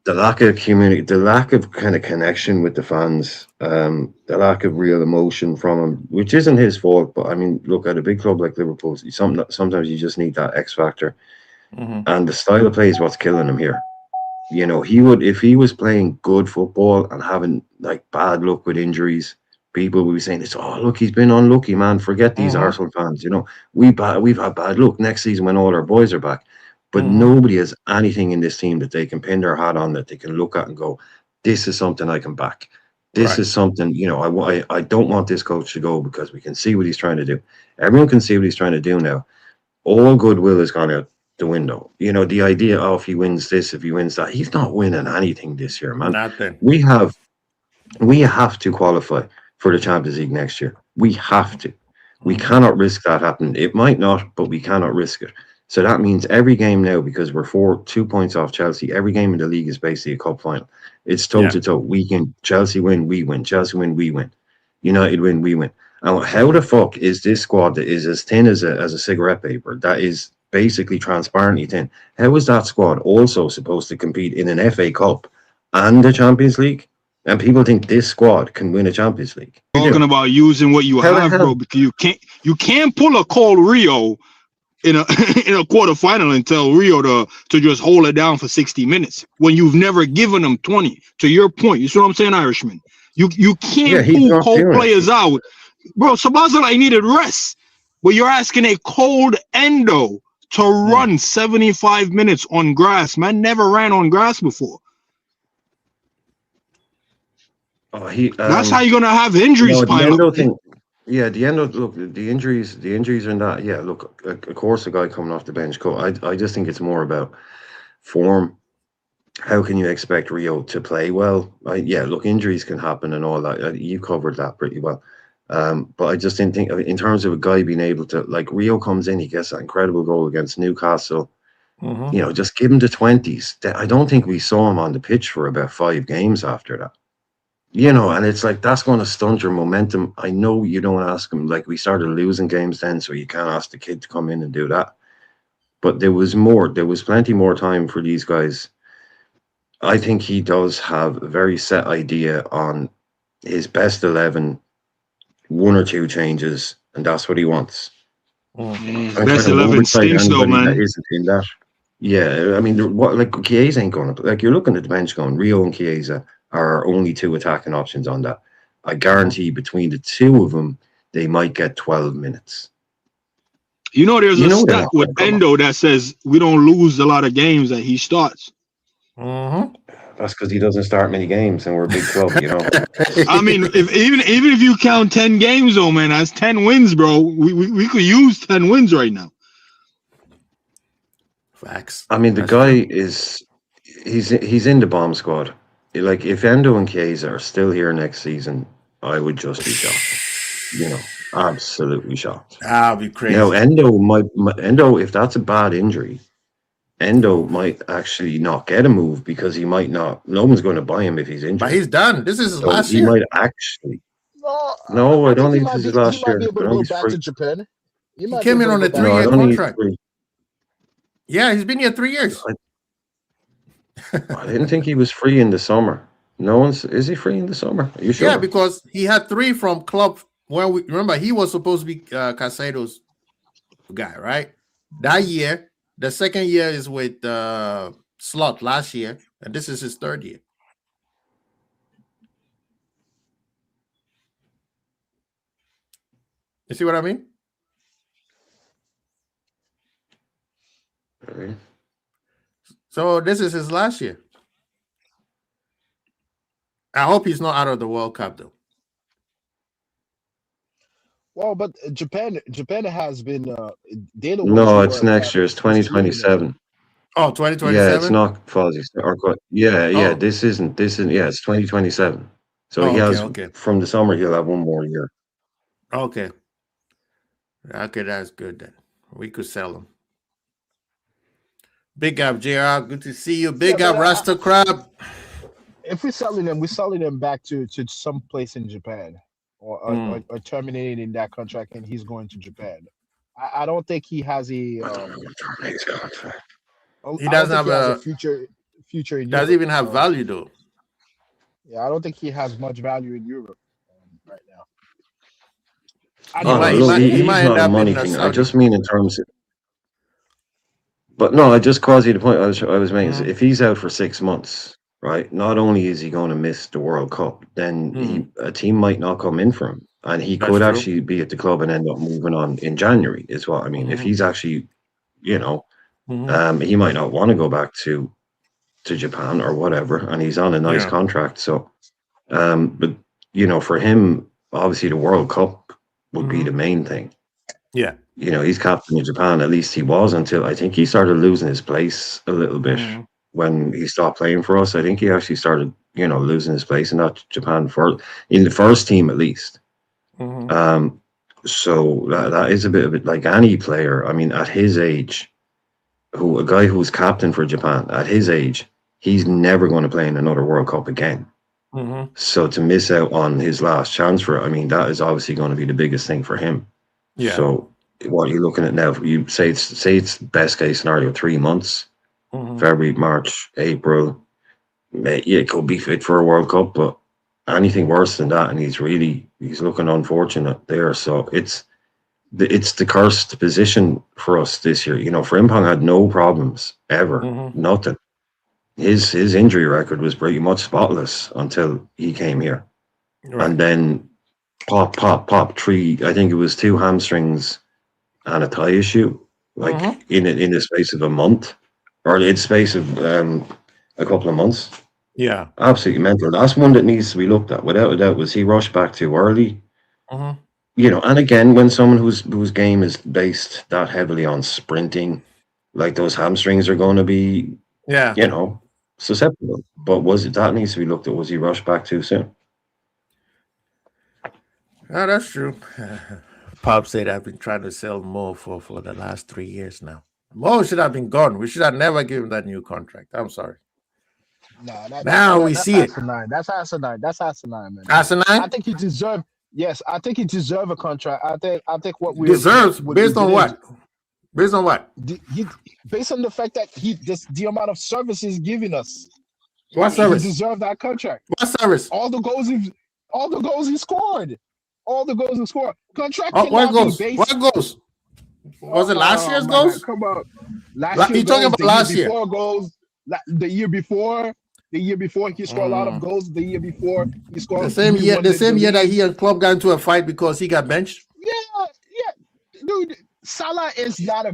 the lack of community, the lack of kind of connection with the fans, the lack of real emotion from him, which isn't his fault. But I mean, look, at a big club like Liverpool, sometimes you just need that X factor, and the style of play is what's killing him here. You know, he would, if he was playing good football and having like bad luck with injuries, people would be saying this, oh, look, he's been unlucky, man. Forget these Arsenal fans. You know, we've had bad luck. Next season when all our boys are back. But nobody has anything in this team that they can pin their hat on, that they can look at and go, this is something I can back. This is something, you know, I don't want this coach to go, because we can see what he's trying to do. Everyone can see what he's trying to do now. All goodwill has gone out the window. You know, the idea, oh, if he wins this, if he wins that, he's not winning anything this year, man. Nothing. We have to qualify for the Champions League next year. We have to. We cannot risk that happening. It might not, but we cannot risk it. So that means every game now, because we're 2 points off Chelsea, every game in the league is basically a cup final. It's toe-to-toe. We can, Chelsea win, we win. Chelsea win, we win. United win, we win. And how the fuck is this squad that is as thin as a cigarette paper, that is basically transparently thin, how is that squad also supposed to compete in an FA Cup and the Champions League? And people think this squad can win a Champions League. Talking about using what you have, bro, because you can't pull a cold Rio in a in a quarterfinal and tell Rio to just hold it down for 60 minutes when you've never given them 20. To your point, you see what I'm saying, Irishman? You can't pull cold players out, bro. Sabazalai needed rest, but you're asking a cold Endo to run 75 minutes on grass. Man never ran on grass before. That's how you're gonna have injuries pile up. Yeah, the Endo, look, the injuries are in that. Yeah, look, of course, the guy coming off the bench. I just think it's more about form. How can you expect Rio to play well? Yeah, look, injuries can happen and all that. You covered that pretty well. But I just didn't think, in terms of a guy being able to, like, Rio comes in, he gets that incredible goal against Newcastle. You know, just give him the 20s. I don't think we saw him on the pitch for about 5 games after that. You know, and it's like, that's going to stunt your momentum. I know you don't ask him, like, we started losing games then, so you can't ask the kid to come in and do that. But there was plenty more time for these guys. I think he does have a very set idea on his best 11, 1 or 2 changes, and that's what he wants. Best 11 stinks, though, man. That isn't in that. Yeah, I mean, like, Chiesa ain't going to, like, you're looking at the bench going, Rio and Chiesa are our only 2 attacking options on that. I guarantee between the 2 of them, they might get 12 minutes. You know, there's a stat with Endo that says we don't lose a lot of games that he starts. That's because he doesn't start many games, and we're a big club, you know. I mean, even if you count 10 games, though, man, that's 10 wins, bro. We could use 10 wins right now. Facts. I mean, the guy is he's in the bomb squad. Like, if Endo and Chiesa are still here next season, I would just be shocked. You know, absolutely shocked. That'll be crazy. Now, Endo, if that's a bad injury, Endo might actually not get a move, because he might not. No one's going to buy him if he's injured. But he's done. This is his last year. He might actually. No, I don't think this is his last year. He might be able to go back to Japan. He came in on a 3-year contract. Yeah, he's been here 3 years. I didn't think he was free in the summer. Is he free in the summer? Are you sure? Yeah, because he had 3 from club. Well, remember, he was supposed to be Caicedo's guy, right? That year. The second year is with Slot last year, and this is his 3rd year. You see what I mean? So this is his last year. I hope he's not out of the World Cup though. Well, but Japan has been they're the ones No, who it's are next year. It's stealing it. 2027. Oh, Yeah, it's 2027? not Fozzy. Yeah. Oh. This isn't. Yeah, it's 2027. So he has from the summer. He'll have one more year. Okay. Okay, that's good then. We could sell him. Big up, JR. Good to see you. Big up, Rasta Crab. If we're selling them back to some place in Japan, or terminating that contract, and he's going to Japan. I don't think he has a. He doesn't have a future in doesn't Europe, even have value though. Yeah, I don't think he has much value in Europe right now. He's not a money thing. I just mean in terms of. But no, I just caused you the point I was making. Is if he's out for 6 months, right? Not only is he going to miss the World Cup, then a team might not come in for him, and he could actually be at the club and end up moving on in January. Is what I mean. If he's actually, he might not want to go back to Japan or whatever, and he's on a nice contract. So, but for him, obviously the World Cup would be the main thing. Yeah. He's captain of Japan. At least he was until I think he started losing his place a little bit when he stopped playing for us. I think he actually started, losing his place in that Japan in the first team at least. So that is a bit of it. Like any player, I mean, at his age, a guy who's captain for Japan at his age, he's never going to play in another World Cup again. So to miss out on his last chance for it, I mean, that is obviously going to be the biggest thing for him. Yeah. So what are you looking at now? You say it's best case scenario 3 months, February, March, April. It could be fit for a World Cup, but anything worse than that, and he's looking unfortunate there. So it's the cursed position for us this year. Frimpong had no problems ever, nothing. His injury record was pretty much spotless until he came here, and then pop, 3. I think it was 2 hamstrings and a thigh issue, like in the space of a month, or in the space of a couple of months. Yeah, absolutely mental. That's one that needs to be looked at without a doubt. Was he rushed back too early? And again, when someone whose game is based that heavily on sprinting, like those hamstrings are going to be, susceptible. But that needs to be looked at? Was he rushed back too soon? Oh, that's true. Pop said I've been trying to sell Mo for the last 3 years now. Mo should have been gone. We should have never given that new contract. I'm sorry. Now we see it. That's asinine. That's asinine, man. Asinine? I think he deserved. Yes, I think he deserved a contract. I think what we deserves based on what? Based on what? Based on the fact that the amount of service he's giving us. What service? He deserved that contract. What service? All the goals he scored. Contract. What goals? What goals? Was it last year's goals? Come on. You talking about last year? Goals. The year before he scored a lot of goals. The year before he scored the same year that he and Klopp got into a fight because he got benched. Yeah, dude. Salah is not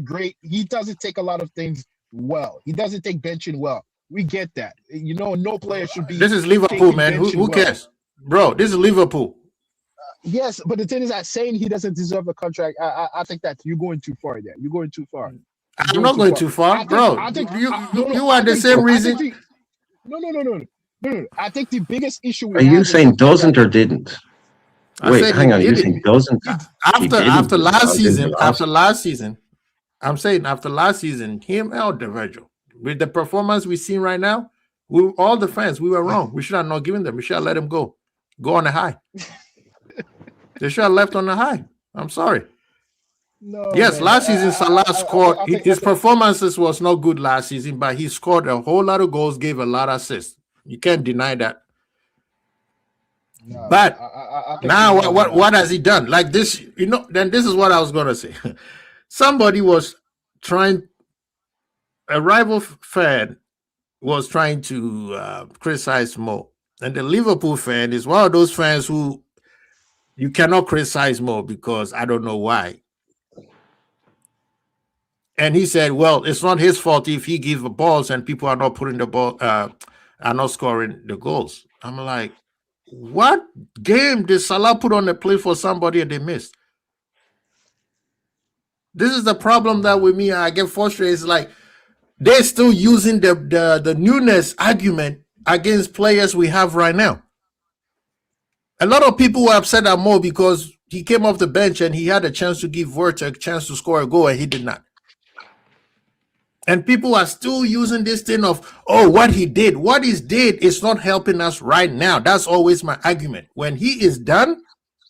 he doesn't take a lot of things well. He doesn't take benching well. We get that. No player should be. This is Liverpool, man. Who cares, bro? This is Liverpool. Yes, but the thing is that saying he doesn't deserve a contract, I think that you're going too far there. You're going too far. I'm not going too far, bro. I think you are the same reason. No. I think the biggest issue. Are you saying doesn't or didn't? Wait, hang on. You're saying doesn't? After last season, I'm saying after last season, him and Virgil, with the performance we've seen right now, all the fans, we were wrong. We should have not given them. We should have let him go on a high. They should have left on a high. I'm sorry. No, yes, last season Salah scored. His performances was not good last season, but he scored a whole lot of goals, gave a lot of assists. You can't deny that. No, but now what has he done? Like this, then this is what I was going to say. Somebody was a rival fan was trying to criticize Mo. And the Liverpool fan is one of those fans who you cannot criticize Mo because I don't know why. And he said, well, it's not his fault if he gives the balls and people are not putting the ball, are not scoring the goals. I'm like, what game did Salah put on the plate for somebody and they missed? This is the problem that with me, I get frustrated. It's like they're still using the newness argument against players we have right now. A lot of people were upset at Mo because he came off the bench and he had a chance to give Wirtz a chance to score a goal and he did not. And people are still using this thing of, oh, what he did. What he did is not helping us right now. That's always my argument. When he is done,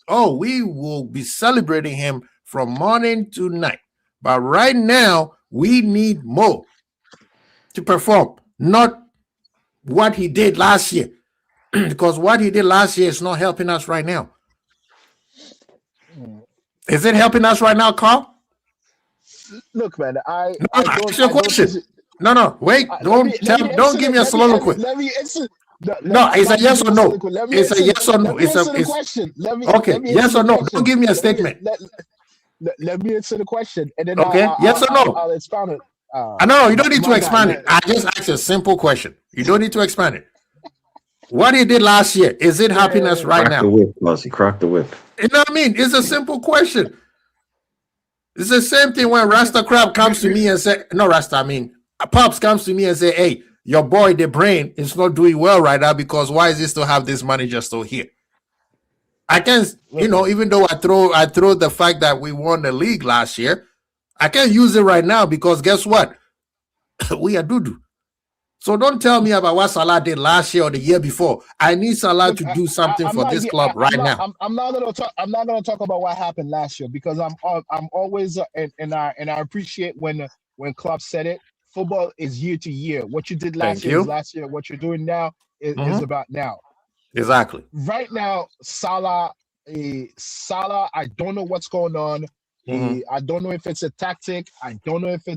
oh, we will be celebrating him from morning to night. But right now, we need Mo to perform, not what he did last year. Because what he did last year is not helping us right now. Is it helping us right now, Carl? Look, man, I ask your question. No, wait. Don't give me a soliloquy. Let me answer. No, it's a yes or no. It's a yes or no. It's a question. Okay, yes or no. Don't give me a statement. Let me answer the question, and then yes or no. I'll expound it. No, you don't need to expand it. I just asked a simple question. You don't need to expand it. What he did last year, is it helping us right now? Crack the whip, Bossy. Crack the whip. You know what I mean? It's a simple question. It's the same thing when Rasta Crab comes to me and say, no, Rasta, I mean, Pops comes to me and say, hey, your boy, the brain, is not doing well right now because why is he still have this manager still here? I can, even though I throw the fact that we won the league last year, I can't use it right now because guess what? We are doo-doo. So don't tell me about what Salah did last year or the year before. I need Salah to do something for this club right now. I'm not gonna talk about what happened last year because I'm always and I appreciate when Klopp said it. Football is year to year. What you did last year is last year. What you're doing now is about now. Exactly. Right now, Salah, I don't know what's going on. I don't know if it's a tactic. I don't know if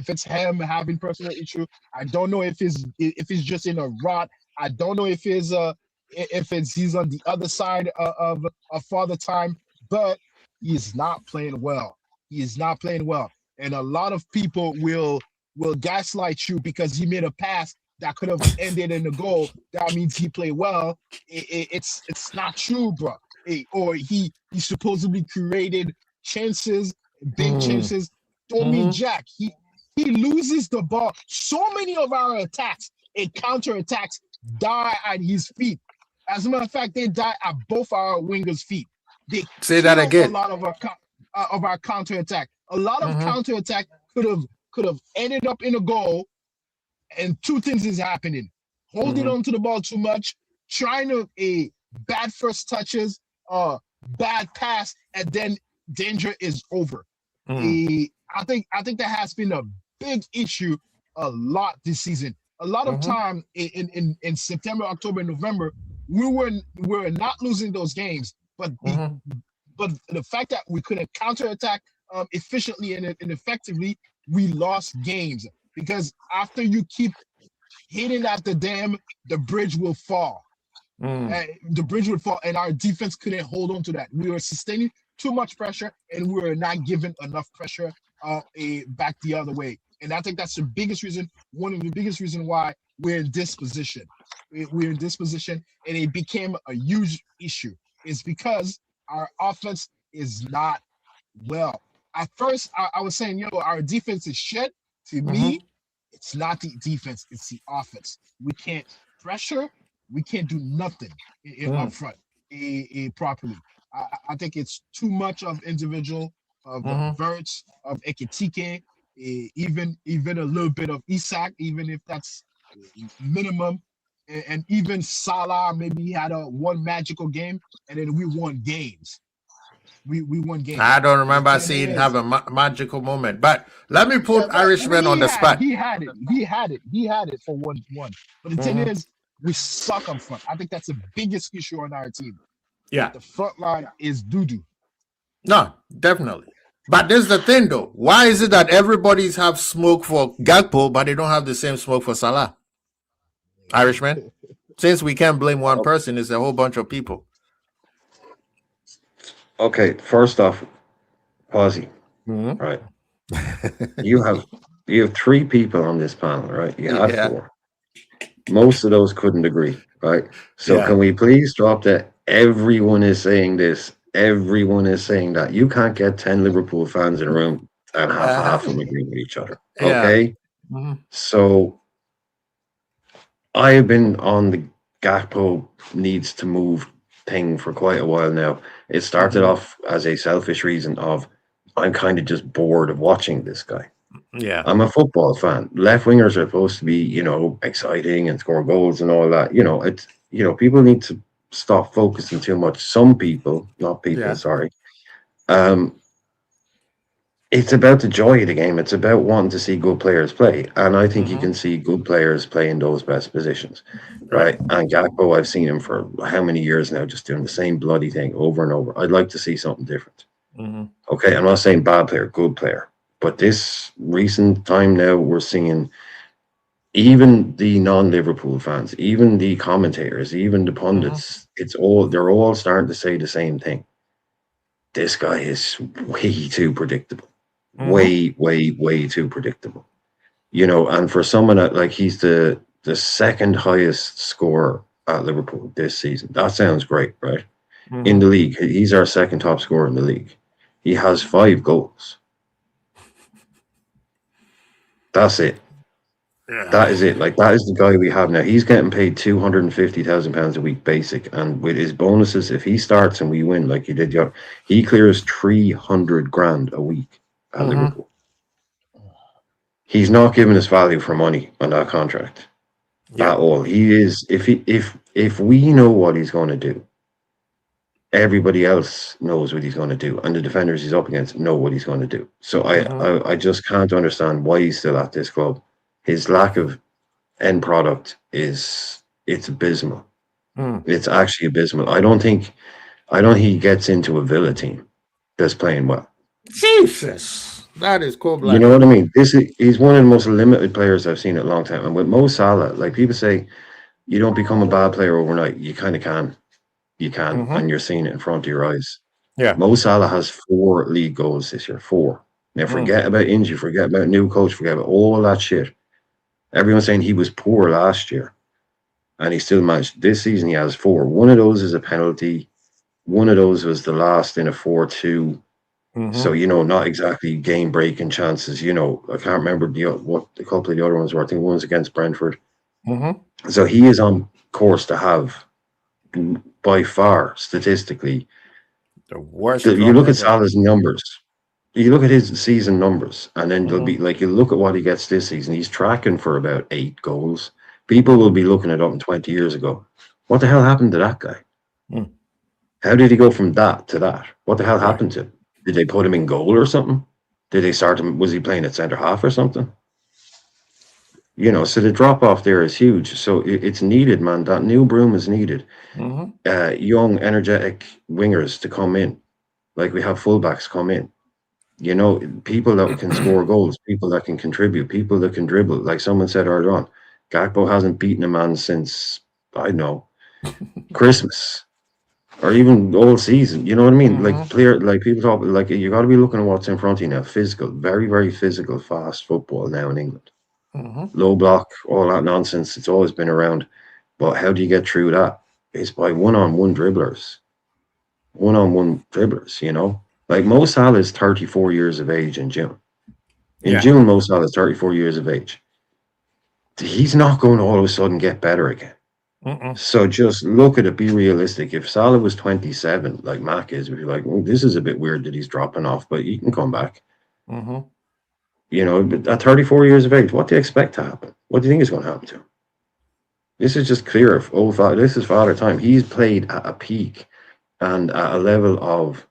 it's him having personal issue. I don't know if he's just in a rot. I don't know if he's on the other side of Father Time, but he's not playing well. He is not playing well. And a lot of people will gaslight you because he made a pass that could have ended in a goal. That means he played well. It's not true, bro. Or he supposedly created chances, big chances. Don't mean jack. He loses the ball. So many of our attacks and counter-attacks die at his feet. As a matter of fact, they die at both our wingers' feet. They say that again. A lot of our counter-attack. A lot of counter-attack could have ended up in a goal, and two things is happening: holding on to the ball too much, trying to bad first touches, bad pass, and then danger is over. I think that has been a big issue a lot this season. A lot of time in September, October, and November, we were not losing those games, but the fact that we couldn't counterattack efficiently and effectively, we lost games because after you keep hitting at the dam, the bridge will fall. The bridge would fall, and our defense couldn't hold on to that. We were sustaining too much pressure, and we were not giving enough pressure back the other way. And I think that's the biggest reason, one of the biggest reasons why we're in this position. We're in this position, and it became a huge issue. It's because our offense is not well. At first, I was saying, our defense is shit. To me, it's not the defense, it's the offense. We can't pressure. We can't do nothing up front properly. I think it's too much of individual, of Wirtz, of Ekitike, even a little bit of Isak, even if that's minimum, and even Salah. Maybe he had one magical game, and then we won games. We won games. I don't remember seeing him have a magical moment, but let me put Irishman on the spot. He had it for 1-1. But the thing is, we suck up front. I think that's the biggest issue on our team. Yeah, the front line is doo-doo. No, definitely. But this is the thing, though. Why is it that everybody's have smoke for Gakpo, but they don't have the same smoke for Salah? Irishman? Since we can't blame one person, it's a whole bunch of people. Okay, first off, Posy, right? You have 3 people on this panel, right? You had Yeah. 4. Most of those couldn't agree, right? So Yeah. can we please drop that? Everyone is saying this. Everyone is saying that. You can't get 10 Liverpool fans in a room and have half of them agree with each other. Yeah. Okay? So I have been on the Gakpo needs to move thing for quite a while now. It started off as a selfish reason of I'm kind of just bored of watching this guy. Yeah. I'm a football fan. Left wingers are supposed to be, exciting and score goals and all that. It's people need to stop focusing too much. Some people, not people, Yeah. sorry. It's about the joy of the game. It's about wanting to see good players play. And I think you can see good players play in those best positions. Right. And Gakpo, I've seen him for how many years now, just doing the same bloody thing over and over. I'd like to see something different. Okay, I'm not saying bad player, good player. But this recent time now, we're seeing even the non-Liverpool fans, even the commentators, even the pundits, they're all starting to say the same thing. This guy is way too predictable. Way, way, way too predictable. And for someone like he's the second highest scorer at Liverpool this season. That sounds great, right? In the league, he's our second top scorer in the league. He has 5 goals. That's it. Yeah. That is it. Like, that is the guy we have now. He's getting paid £250,000 a week basic, and with his bonuses, if he starts and we win like he did, he clears 300 grand a week at Liverpool. He's not giving us value for money on that contract at all. He is. If we know what he's going to do, everybody else knows what he's going to do, and the defenders he's up against know what he's going to do. So I just can't understand why he's still at this club. His lack of end product it's abysmal. It's actually abysmal. I don't think he gets into a Villa team that's playing well. Jesus, that is cool. You know what I mean? He's one of the most limited players I've seen in a long time. And with Mo Salah, like people say, you don't become a bad player overnight. You kind of can. You can, and you're seeing it in front of your eyes. Yeah. Mo Salah has 4 league goals this year. 4. Now forget about injury, forget about new coach, forget about all that shit. Everyone's saying he was poor last year, and he still managed. This season he has 4. One of those is a penalty. One of those was the last in a 4-2. So, not exactly game-breaking chances. I can't remember what a couple of the other ones were. I think one was against Brentford. So he is on course to have, by far, statistically, the worst. You look at Salah's numbers. You look at his season numbers, and then they'll be like, you look at what he gets this season. He's tracking for about 8 goals. People will be looking it up in 20 years ago. What the hell happened to that guy? How did he go from that to that? What the hell happened to him? Did they put him in goal or something? Did they start him? Was he playing at centre half or something? So the drop off there is huge. So it's needed, man. That new broom is needed. Young, energetic wingers to come in, like we have fullbacks come in. People that can score goals, people that can contribute, people that can dribble. Like someone said earlier on, Gakpo hasn't beaten a man since, I don't know, Christmas or even all season. You know what I mean? Like people talk, like you got to be looking at what's in front of you now. Physical, very, very physical, fast football now in England. Low block, all that nonsense. It's always been around. But how do you get through that? It's by one-on-one dribblers. One-on-one dribblers, Like Mo Salah is 34 years of age in June. In June, Mo Salah is 34 years of age. He's not going to all of a sudden get better again. So just look at it, be realistic. If Salah was 27, like Mac is, we'd be like, oh, this is a bit weird that he's dropping off, but he can come back. But at 34 years of age, what do you expect to happen? What do you think is going to happen to him? This is just clear. This is Father Time. He's played at a peak and at a level of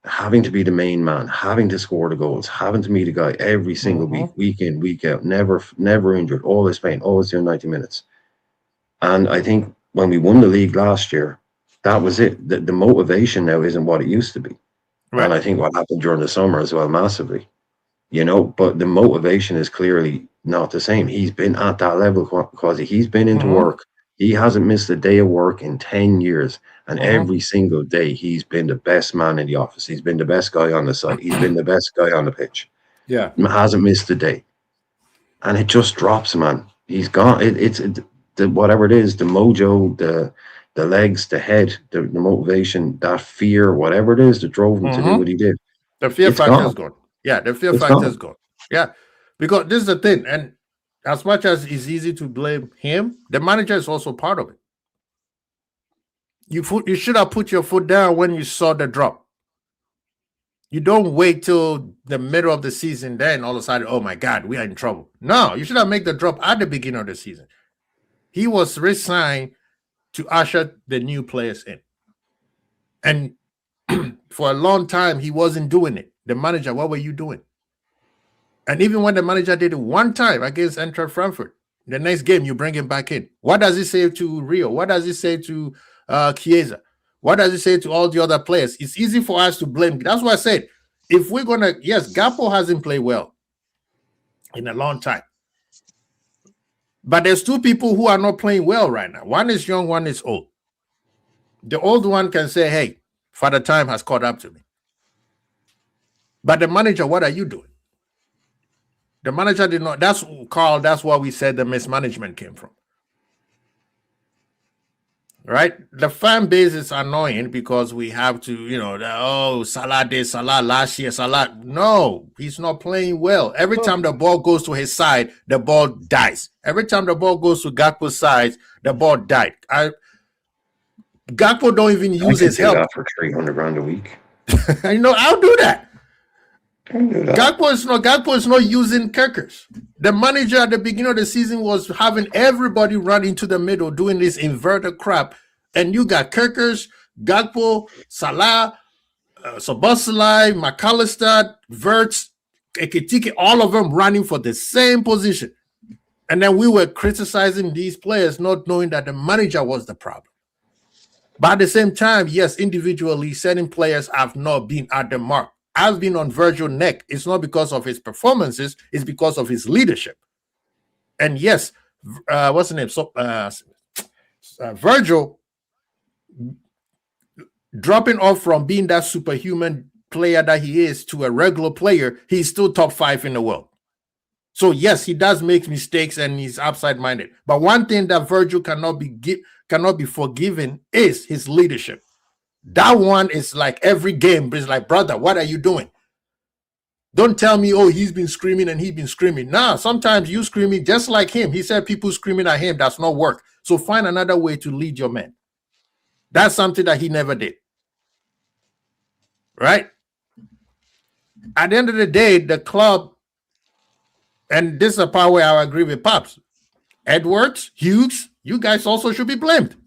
having to be the main man, having to score the goals, having to meet a guy every single week in, week out, never injured, always playing, always doing 90 minutes. And I think when we won the league last year, that was it. The motivation now isn't what it used to be. Right. And I think what happened during the summer as well, massively. But the motivation is clearly not the same. He's been at that level, Quasi. He's been into work. He hasn't missed a day of work in 10 years. And every single day, he's been the best man in the office. He's been the best guy on the site. He's been the best guy on the pitch. Yeah. Hasn't missed a day. And it just drops, man. He's gone. It's whatever it is, the mojo, the legs, the head, the motivation, that fear, whatever it is that drove him to do what he did. The fear factor is gone. Yeah, the fear factor is gone. Yeah, because this is the thing. And as much as it's easy to blame him, the manager is also part of it. You should have put your foot down when you saw the drop. You don't wait till the middle of the season, then all of a sudden, oh my God, we are in trouble. No, you should have made the drop at the beginning of the season. He was re-signed to usher the new players in. And for a long time, he wasn't doing it. The manager, what were you doing? And even when the manager did it one time against Eintracht Frankfurt, the next game, you bring him back in. What does he say to Rio? What does he say to Chiesa? What does he say to all the other players? It's easy for us to blame. That's why I said, if we're going to, yes, Gakpo hasn't played well in a long time. But there's two people who are not playing well right now. One is young, one is old. The old one can say, hey, Father Time has caught up to me. But the manager, what are you doing? The manager did not. That's Carl. That's why we said the mismanagement came from. Right? The fan base is annoying because we have to, Salah did, Salah last year, Salah. No, he's not playing well. Every time the ball goes to his side, the ball dies. Every time the ball goes to Gakpo's side, the ball died. Gakpo don't even use his help. For 300 grand a week. I'll do that. Gakpo is not using kickers. The manager at the beginning of the season was having everybody run into the middle doing this inverted crap, and you got kickers, Gakpo, Salah, Szoboszlai, McAllister, Wirtz, Ekitike, all of them running for the same position. And then we were criticizing these players, not knowing that the manager was the problem. But at the same time, yes, individually, certain players have not been at the mark. I've been on Virgil's neck. It's not because of his performances, it's because of his leadership. And yes, what's the name? Virgil dropping off from being that superhuman player that he is to a regular player, he's still top 5 in the world. So yes, he does make mistakes and he's upside-minded. But one thing that Virgil cannot be forgiven is his leadership. That one is like every game. It's like, brother, what are you doing? Don't tell me, oh, he's been screaming and he's been screaming. Nah, sometimes you screaming just like him. He said people screaming at him, that's not work. So find another way to lead your men. That's something that he never did. Right? At the end of the day, the club, and this is a part where I agree with Pops, Edwards, Hughes, you guys also should be blamed.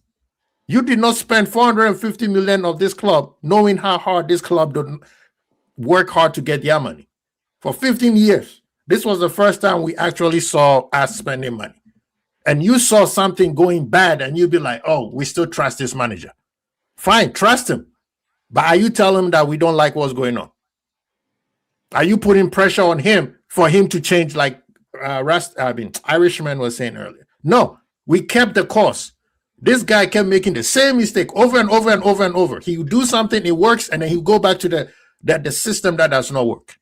You did not spend 450 million of this club knowing how hard this club don't work hard to get their money. For 15 years, this was the first time we actually saw us spending money. And you saw something going bad and you'd be like, oh, we still trust this manager. Fine, trust him. But are you telling him that we don't like what's going on? Are you putting pressure on him for him to change like Irishman was saying earlier? No, we kept the course. This guy kept making the same mistake over and over and over and over. He would do something, it works, and then he'll go back to the system that does not work.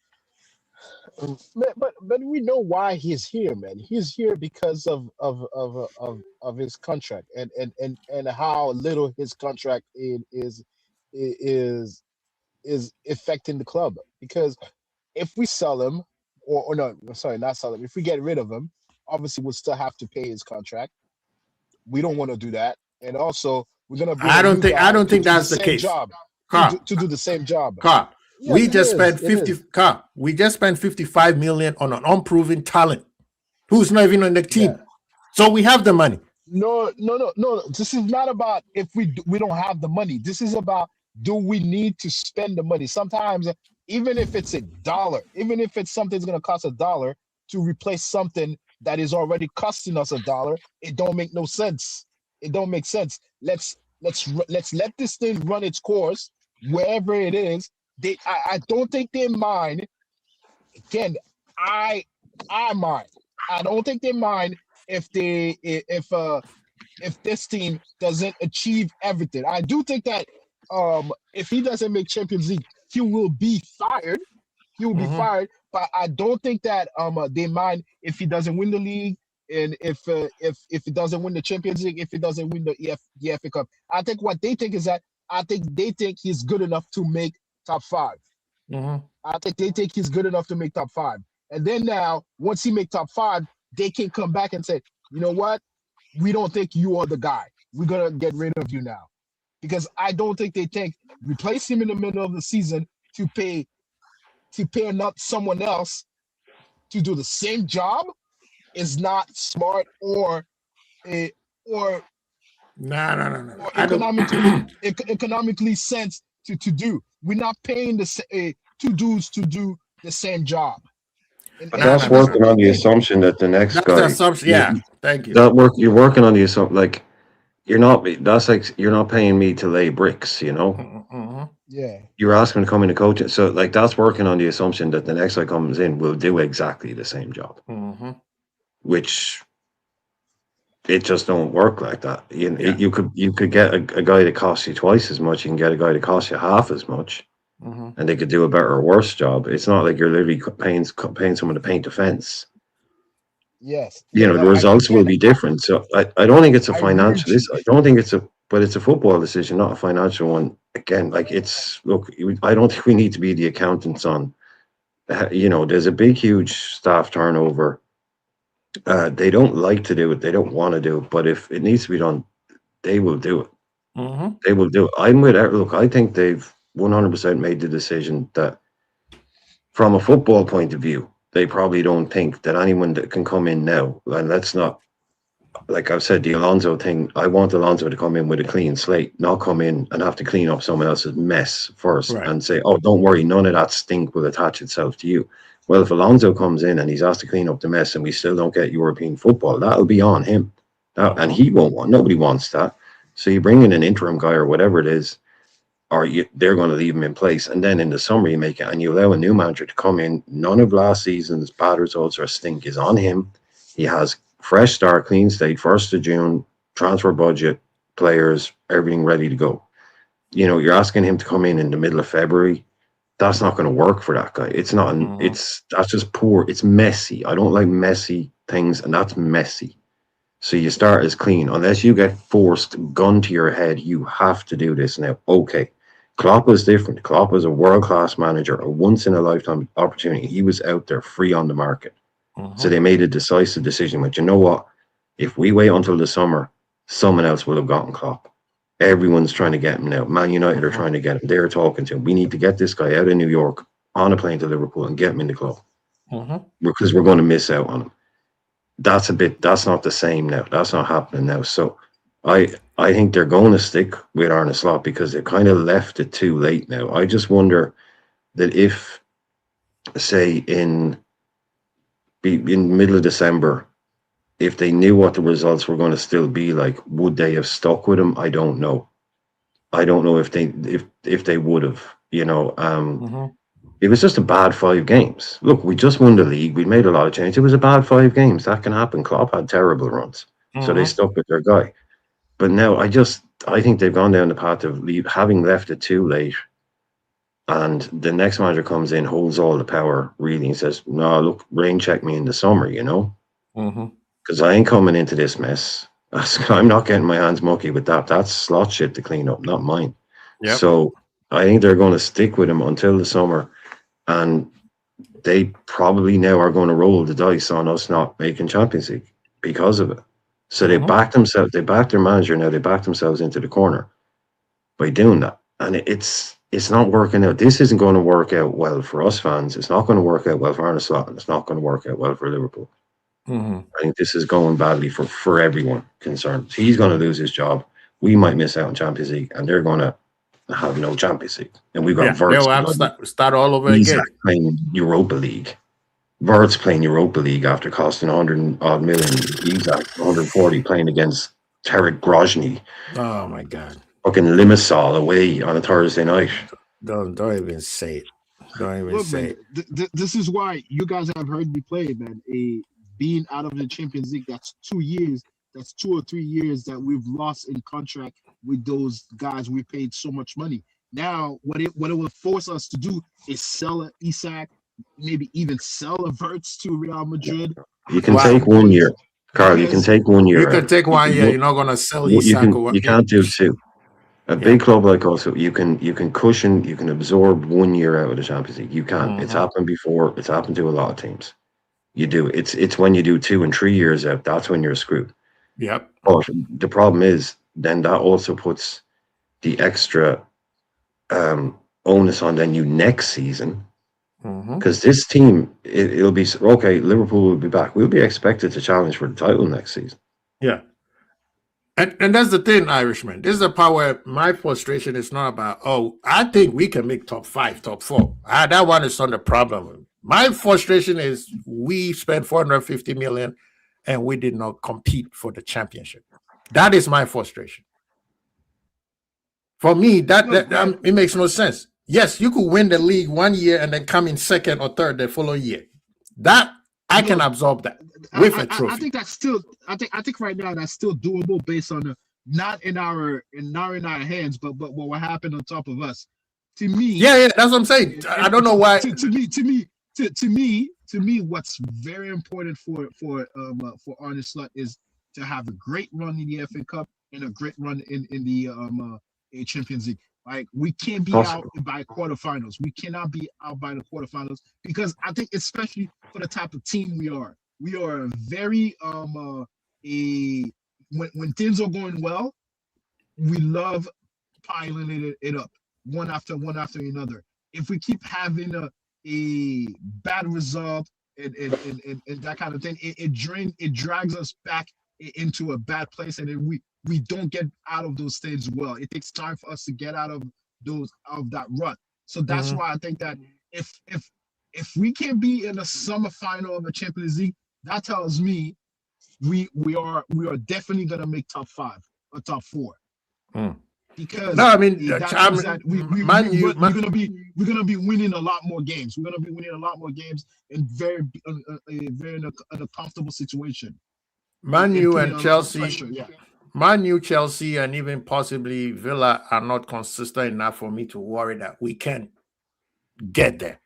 But we know why he's here, man. He's here because of his contract and how little his contract is affecting the club. Because if we sell him, or no, sorry, not sell him. If we get rid of him, obviously we'll still have to pay his contract. We don't want to do that, and also we're gonna. I don't think that's the case. To do the same job. Yes, we just spent 50. We just spent 55 million on an unproven talent who's not even on the team. Yeah. So we have the money. No. This is not about if we don't have the money. This is about, do we need to spend the money? Sometimes, even if it's $1, even if it's something that's gonna cost $1 to replace something that is already costing us $1, it don't make no sense. It don't make sense. Let's let this thing run its course wherever it is. I don't think they mind. Again, I mind. I don't think they mind if this team doesn't achieve everything. I do think that if he doesn't make Champions League, he will be fired. He will be fired. I don't think that they mind if he doesn't win the league, and if he doesn't win the Champions League, if he doesn't win the FA Cup. I think what they think is that they think he's good enough to make top 5. I think they think he's good enough to make top 5. And then now, once he make top 5, they can come back and say, you know what? We don't think you are the guy. We're gonna get rid of you now. Because I don't think they think replace him in the middle of the season to pay not someone else to do the same job is not smart or No. economically sense to do. We're not paying the 2 dudes to do the same job. But that's working on the assumption that the next That's guy. the assumption. Yeah, thank you. You're working on the assumption, like you're not. That's like you're not paying me to lay bricks. You know. Yeah. You're asking to come in to coach it, so like that's working on the assumption that the next guy comes in will do exactly the same job, which it just don't work like that. You could get a guy that costs you twice as much. You can get a guy that costs you half as much. And they could do a better or worse job. It's not like you're literally paying someone to paint a fence. Yes. The results will be different. So I don't think it's a financial. I don't think it's a football decision, not a financial one. Again, like I don't think we need to be the accountants on. There's a big, huge staff turnover. They don't like to do it. They don't want to do it. But if it needs to be done, they will do it. They will do it. I'm with it. Look, I think they've 100% made the decision that from a football point of view, they probably don't think that anyone that can come in now, and let's not, like I've said, the Alonso thing, I want Alonso to come in with a clean slate, not come in and have to clean up someone else's mess first and say, oh, don't worry, none of that stink will attach itself to you. Well, if Alonso comes in and he's asked to clean up the mess and we still don't get European football, that'll be on him. And he won't want, nobody wants that. So you bring in an interim guy or whatever it is, they're going to leave him in place. And then in the summer, you make it and you allow a new manager to come in. None of last season's bad results or stink is on him. He has fresh start, clean slate, 1st of June, transfer budget, players, everything ready to go. You're asking him to come in the middle of February. That's not going to work for that guy. It's not, that's just poor. It's messy. I don't like messy things, and that's messy. So you start as clean. Unless you get forced, gun to your head, you have to do this now. Okay. Klopp was different. Klopp was a world-class manager, a once-in-a-lifetime opportunity. He was out there free on the market. So they made a decisive decision. But you know what? If we wait until the summer, someone else will have gotten Klopp. Everyone's trying to get him now. Man United are trying to get him. They're talking to him. We need to get this guy out of New York on a plane to Liverpool and get him in the club. Because we're going to miss out on him. That's not the same now. That's not happening now. So I think they're going to stick with Arne Slot because they kind of left it too late now. I just wonder that if, say, in middle of December, if they knew what the results were going to still be like, would they have stuck with him? I don't know. I don't know if they would have. It was just a bad 5 games. Look, we just won the league. We made a lot of change. It was a bad 5 games. That can happen. Klopp had terrible runs. So they stuck with their guy. But now I think they've gone down the path of having left it too late. And the next manager comes in, holds all the power, really, and says, no, look, rain check me in the summer, Because I ain't coming into this mess. I'm not getting my hands mucky with that. That's Slot shit to clean up, not mine. Yep. So I think they're going to stick with him until the summer. And they probably now are going to roll the dice on us not making Champions League because of it. So they backed themselves, they backed their manager now, they backed themselves into the corner by doing that. And it's not working out. This isn't going to work out well for us fans. It's not going to work out well for Arne Slot, and it's not going to work out well for Liverpool. I think this is going badly for everyone concerned. He's going to lose his job. We might miss out on Champions League, and they're going to have no Champions League. And we've got Verts. They'll have to start all over again. Playing Europa League. Verts playing Europa League after costing 100-odd million. He's at 140 playing against Tarek Grozny. Oh, my God. Fucking Limassol away on a Thursday night. Don't even say it. Don't even say it. This is why you guys have heard me play, man. Being out of the Champions League, that's 2 years. That's 2 or 3 years that we've lost in contract with those guys we paid so much money. Now, what it will force us to do is sell Isak, maybe even sell Verts to Real Madrid. You can take 1 year, Carl. You can take 1 year. You can take 1 year. You're not going to sell Isak. You can't do 2. A big club like us, you can cushion, you can absorb 1 year out of the Champions League. You can. It's happened before. It's happened to a lot of teams. You do. It's when you do 2 and 3 years out, that's when you're screwed. Yep. But the problem is, then that also puts the extra onus on then you next season. Because this team, it'll be okay. Liverpool will be back. We'll be expected to challenge for the title next season. Yeah. And that's the thing, Irishman. This is the part where my frustration is not about, I think we can make top 5, top 4. That one is not the problem. My frustration is we spent 450 million and we did not compete for the championship. That is my frustration. For me, it makes no sense. Yes, you could win the league 1 year and then come in second or third the following year. That I can absorb that with a trophy. I think that's still. I think right now that's still doable based on not in our hands, but what happened on top of us. To me, yeah, that's what I'm saying. I don't know why. To me, what's very important for Arne Slot is to have a great run in the FA Cup and a great run in the Champions League. Like, we can't be out by quarterfinals. We cannot be out by the quarterfinals because I think, especially for the type of team we are very when things are going well, we love piling it up one after another. If we keep having a bad result and that kind of thing, it drags us back into a bad place, and then we don't get out of those things well. It takes time for us to get out of that rut. So that's why I think that if we can be in a summer final of a Champions League, that tells me we are definitely gonna make top 5 or top 4. Because no, I mean, we're gonna be winning a lot more games. We're gonna be winning a lot more games in very in a comfortable situation. Man U and Chelsea, pressure, Man U, Chelsea, and even possibly Villa are not consistent enough for me to worry that we can get there.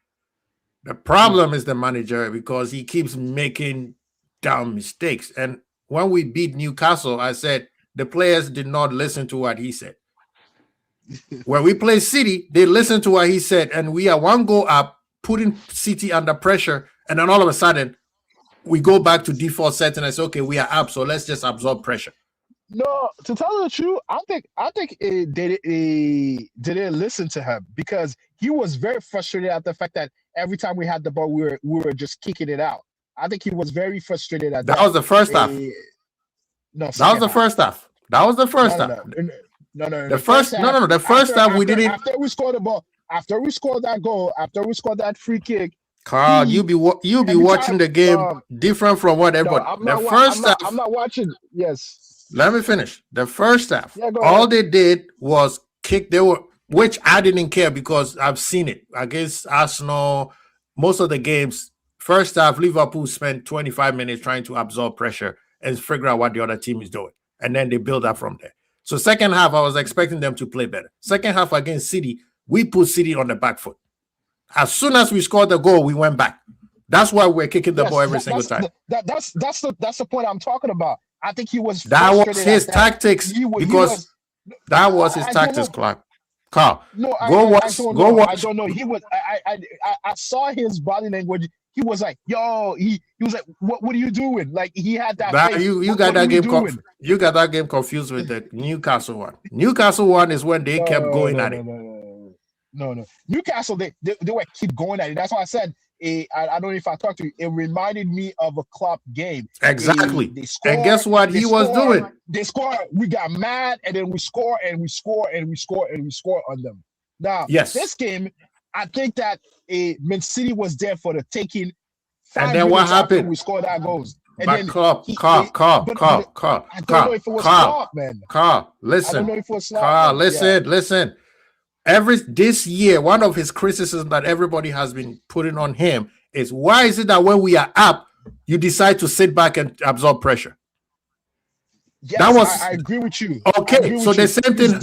The problem is the manager, because he keeps making dumb mistakes. And when we beat Newcastle, I said the players did not listen to what he said. When we play City, they listened to what he said, and we are 1 goal up, putting City under pressure, and then all of a sudden we go back to default setting and say, okay, we are up, so let's just absorb pressure. No, to tell you the truth, I think they didn't listen to him, because he was very frustrated at the fact that every time we had the ball, we were just kicking it out. I think he was very frustrated at that. That was the first half. No, that was the first half. That was the first half. No. The first half we didn't. After we scored the ball, after we scored that goal, after we scored that free kick. Carl, you be watching the game different from what everybody. I'm not watching. Yes. Let me finish. The first half, all they did was kick. Which I didn't care, because I've seen it against Arsenal. Most of the games, first half, Liverpool spent 25 minutes trying to absorb pressure and figure out what the other team is doing, and then they build up from there. So second half, I was expecting them to play better. Second half against City, we put City on the back foot. As soon as we scored the goal, we went back. That's why we're kicking the ball every single time. That's the point I'm talking about. I think he was. That was his tactics, because that was his tactics, Clark. Carl, go watch. I don't know. He was. I saw his body language. He was like, "Yo," he was like, "What are you doing?" Like, he had that. You got that game. You got that game confused with the Newcastle one. Newcastle one is when they kept going at it. No. Newcastle, they were keep going at it. That's why I said, I don't know if I talked to you. It reminded me of a Klopp game. Exactly. They scored, and guess what he was doing? They scored. We got mad, and then we score on them. Now, this game, I think that Man City was there for the taking. And then what happened? We scored that goals. And but then Carl, I don't know if it was Klopp, man. Carl, listen. I don't know if it was Klopp, listen. This year, one of his criticisms that everybody has been putting on him is, why is it that when we are up, you decide to sit back and absorb pressure? Yes, I agree with you. Okay, so the same thing.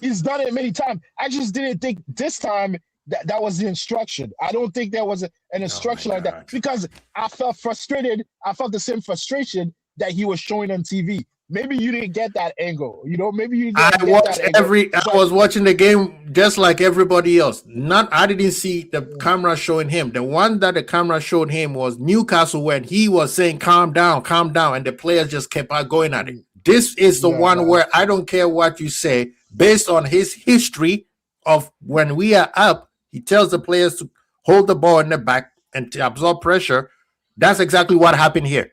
He's done it many times. I just didn't think this time that was the instruction. I don't think there was an instruction like that, because I felt frustrated. I felt the same frustration that he was showing on TV. Maybe you didn't get that angle. Maybe you didn't get that angle. I was watching the game just like everybody else. I didn't see the camera showing him. The one that the camera showed him was Newcastle, when he was saying calm down, and the players just kept on going at it. This is the one where I don't care what you say, based on his history of when we are up, he tells the players to hold the ball in the back and to absorb pressure. That's exactly what happened here.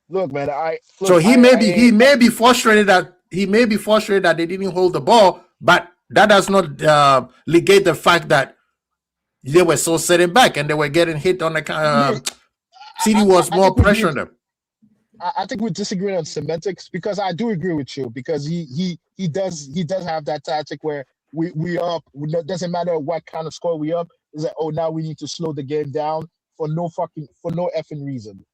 Look, man. He may be frustrated that they didn't hold the ball, but that does not negate the fact that they were so sitting back and they were getting hit on the. City was more pressure on them. I think we disagree on semantics, because I do agree with you, because he does have that tactic where we up. Doesn't matter what kind of score we up. Is that, now we need to slow the game down for no effing reason.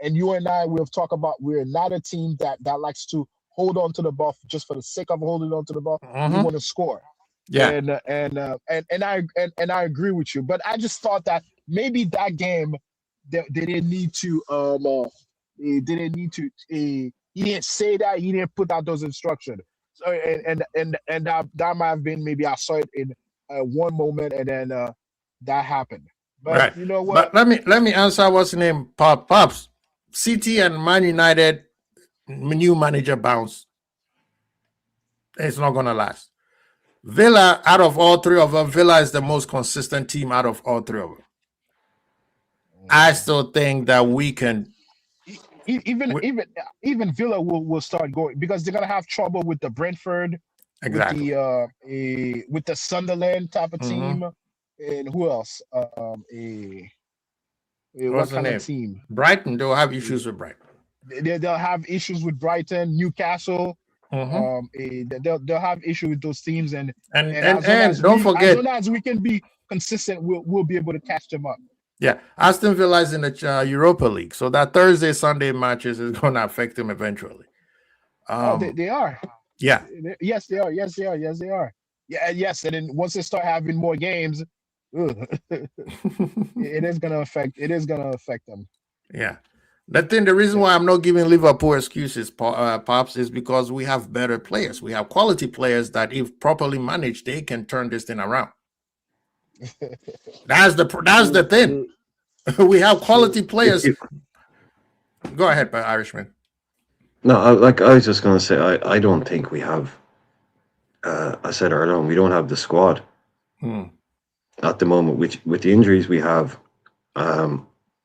And you and I will talk about, we're not a team that likes to hold on to the ball just for the sake of holding on to the ball. We want to score. Yeah. And I agree with you, but I just thought that maybe that game they didn't need to he didn't say that, he didn't put out those instructions. So and that might have been, maybe I saw it in one moment and then that happened. But right. You know what? But let me answer what's the name, Pops. City and Man United new manager bounce. It's not gonna last. Villa, out of all three of them, Villa is the most consistent team out of all three of them. I still think that we can. Even Villa will start going, because they're gonna have trouble with the Brentford, exactly, with the Sunderland type of team, and who else? What kind of team? Brighton. They'll have issues with Brighton. They'll have issues with Brighton, Newcastle. They'll have issues with those teams, and don't forget, as long as we can be consistent, we'll be able to catch them up. Yeah, Aston Villa is in the Europa League, so that Thursday, Sunday matches is going to affect them eventually. They are. Yeah. Yes, they are. Yes, they are. Yes, they are. Yeah, yes, and then once they start having more games, it is going to affect them. Yeah. The reason why I'm not giving Liverpool excuses, Pops, is because we have better players. We have quality players that, if properly managed, they can turn this thing around. That's the thing. We have quality players. Go ahead, Irishman. No, I was just going to say, I don't think we have. I said earlier on, we don't have the squad at the moment. With the injuries we have,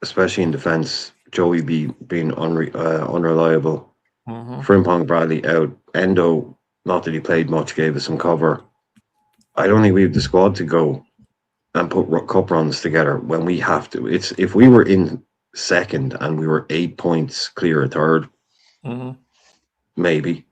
especially in defence, Joey being unreliable, Frimpong Bradley out, Endo, not that he played much, gave us some cover. I don't think we have the squad to go and put cup runs together when we have to. If we were in second and we were 8 points clear of third, maybe.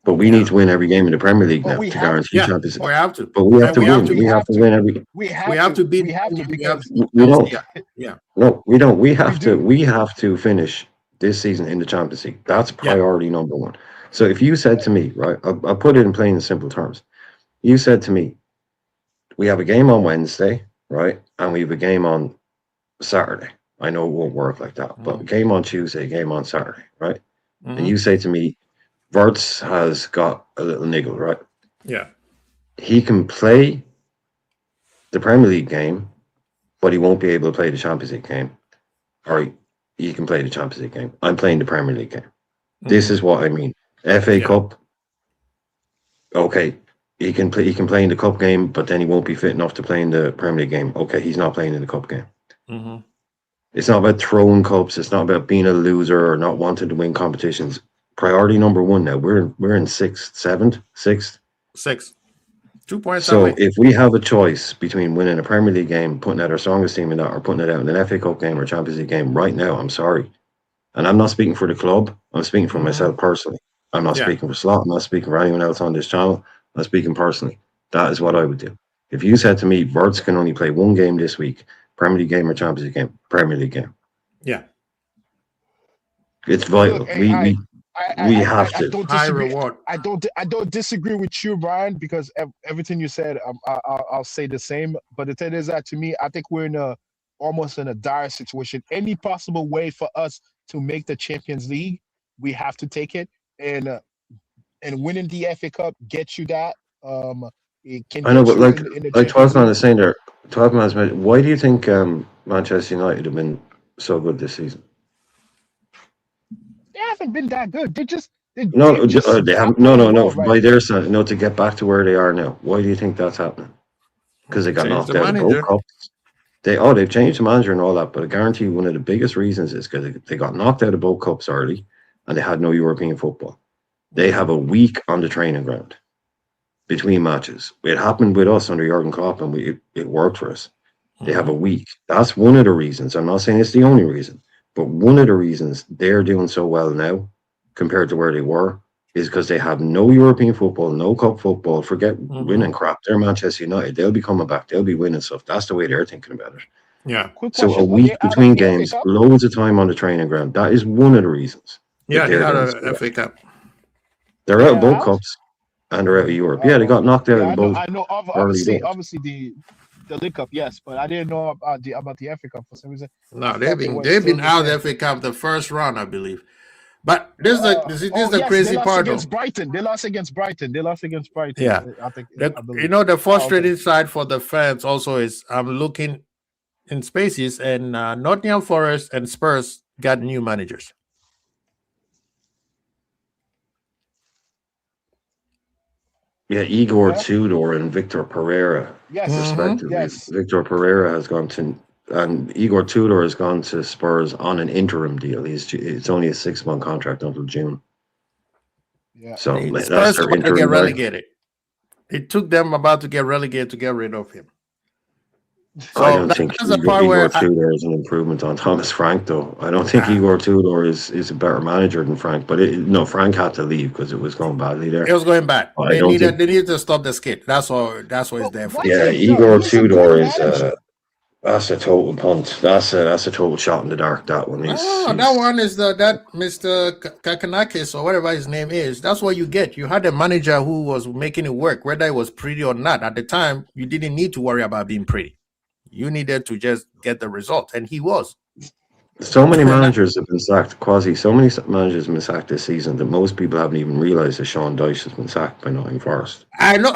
But we need to win every game in the Premier League now to guarantee championship. We have to. But we have to win. We have to win every game. We have to beat. We have to, because we don't. Yeah. No, we don't. We have to. We have to finish this season in the Champions League. That's priority number one. So if you said to me, right, I'll put it in plain and simple terms. You said to me, we have a game on Wednesday, right, and we have a game on Saturday. I know it won't work like that, but a game on Tuesday, a game on Saturday, right? And you say to me, Wirtz has got a little niggle, right? Yeah. He can play the Premier League game, but he won't be able to play the Champions League game. Or he can play the Champions League game. I'm playing the Premier League game. This is what I mean. FA Cup, okay, he can play in the Cup game, but then he won't be fit enough to play in the Premier League game. Okay, he's not playing in the Cup game. It's not about throwing cups. It's not about being a loser or not wanting to win competitions. Priority number one now. We're in sixth. 2 points. So if we have a choice between winning a Premier League game, putting out our strongest team in that, or putting it out in an FA Cup game or Champions League game, right now, I'm sorry, and I'm not speaking for the club. I'm speaking for myself personally. I'm not speaking for Slot. I'm not speaking for anyone else on this channel. I'm speaking personally. That is what I would do. If you said to me, Wirtz can only play one game this week, Premier League game or Champions League game, Premier League game. Yeah. It's vital. We have I to. don't High disagree. reward. I don't disagree with you, Brian, because everything you said, I'll say the same. But the thing is that to me, I think we're almost in a dire situation. Any possible way for us to make the Champions League, we have to take it. And winning the FA Cup gets you that. It can I know, get but you like in the like Champions 12 man League. is saying there, 12 man is saying, why do you think Manchester United have been so good this season? They haven't been that good. They No, just they not haven't. No, playing no, no. well right By now. their side, no, to get back to where they are now. Why do you think that's happening? Because they got Change the knocked out of both manager. cups. They've changed the manager and all that, but I guarantee you one of the biggest reasons is because they got knocked out of both cups early, and they had no European football. They have a week on the training ground between matches. It happened with us under Jurgen Klopp, and it worked for us. They have a week. That's one of the reasons. I'm not saying it's the only reason, but one of the reasons they're doing so well now compared to where they were is because they have no European football, no cup football. Forget winning crap. They're Manchester United. They'll be coming back. They'll be winning stuff. That's the way they're thinking about it. Yeah. Quick So a question: Were week they out between of the FA games, Cup? loads of time on the training ground. That is one of the reasons that Yeah, they they're had doing so a well. FA Cup. They're out of both cups and they're out of Europe. Yeah, they got knocked out Yeah, of both I know. early doors. Obviously, the League Cup, yes, but I didn't know about the FA Cup for some reason. No, I thought they were they've still been the out of same. the FA Cup the first round, I believe. But this is the Yes, they crazy lost part, though. against Brighton. They lost against Brighton. Yeah, I think. I you believe. know the Oh, frustrating okay. side for the fans also is I'm looking in spaces, and Nottingham Forest and Spurs got new managers. Yeah, Igor Yeah. Tudor and Victor Pereira, Yes. respectively. Yes. Victor Pereira has gone to, and Igor Tudor has gone to Spurs on an interim deal. It's only a 6-month contract until June. Yeah. So The that's Spurs their about to get interim guy. relegated. It took them about to get relegated to get rid of him. So I don't think that's the part where Igor Tudor is an improvement on Thomas Frank, though. I don't think Igor Tudor is a better manager than Frank. But no, Frank had to leave because it was going badly there. it was going bad. I They don't needed think. to stop the skid. That's all. That's what it's there for. Yeah, Yo, Igor he's a good Tudor is manager. that's a total punt. That's a total shot in the dark. That one is. Oh, that one is that Mr. Kakanakis or whatever his name is. That's what you get. You had a manager who was making it work, whether it was pretty or not. At the time, you didn't need to worry about being pretty. You needed to just get the result, and he was. So many managers have been sacked. So many managers have been sacked this season that most people haven't even realised that Sean Dyche has been sacked by Nottingham Forest. I know.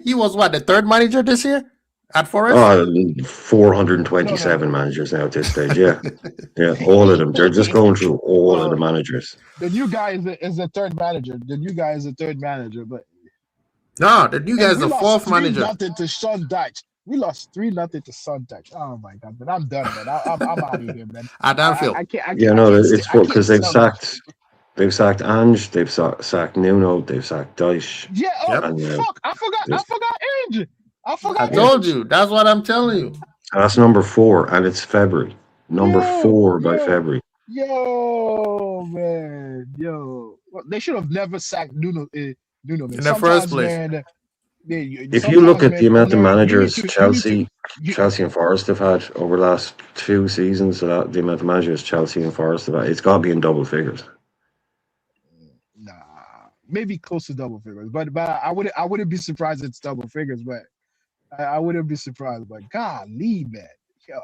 He was what, the third manager this year at Forest? Oh, 427 managers now at this stage. Yeah, yeah, all of them. They're just going through all of the managers. The new guy is the third manager. The new guy is the third manager, but No, the new guy's the fourth manager. Nothing to Sean Dyche. We lost 3-0 to Sean Dyche. Oh my God, man! I'm done, man. I'm out of here, man. At Anfield. I can't. It's because they've sacked Ange, they've sacked Nuno, they've sacked Dyche. Yeah. Oh, and, fuck! I forgot Ange. I told you. That's what I'm telling you. That's number 4, and it's February. Number 4 by February. Yo, man, yo. Well, they should have never sacked Nuno. Man. In the first place. Man, if you look at the amount of managers Chelsea and Forest have had over the last 2 seasons, the amount of managers Chelsea and Forest have had, it's got to be in double figures. Nah, maybe close to double figures, but I wouldn't be surprised it's double figures, but I wouldn't be surprised. But golly, man, yo,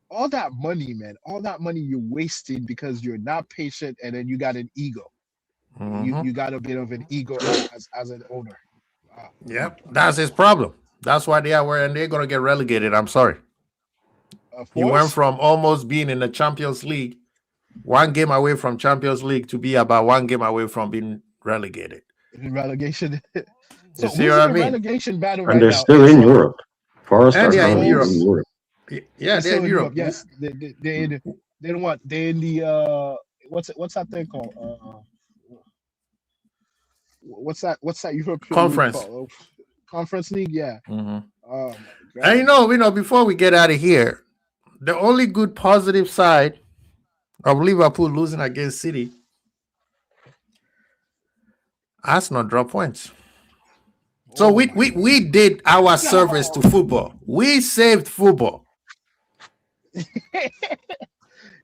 all that money, man, all that money you're wasting because you're not patient, and then you got an ego. You got a bit of an ego as an owner. Wow. Yep, that's his problem. That's why they are where, and they're gonna get relegated. I'm sorry. He went from almost being in the Champions League, 1 game away from Champions League, to be about 1 game away from being relegated. Relegation. So see what I mean? Relegation battle, and they're still in Europe. Forest are in Europe. Yeah, they're in Europe. Yes, they don't want. They're in the what's that thing called? What's that European Conference league called? Conference League? Yeah. Oh and you know, before we get out of here, the only good positive side of Liverpool losing against City, Arsenal drop points. So we did our service to football. We saved football.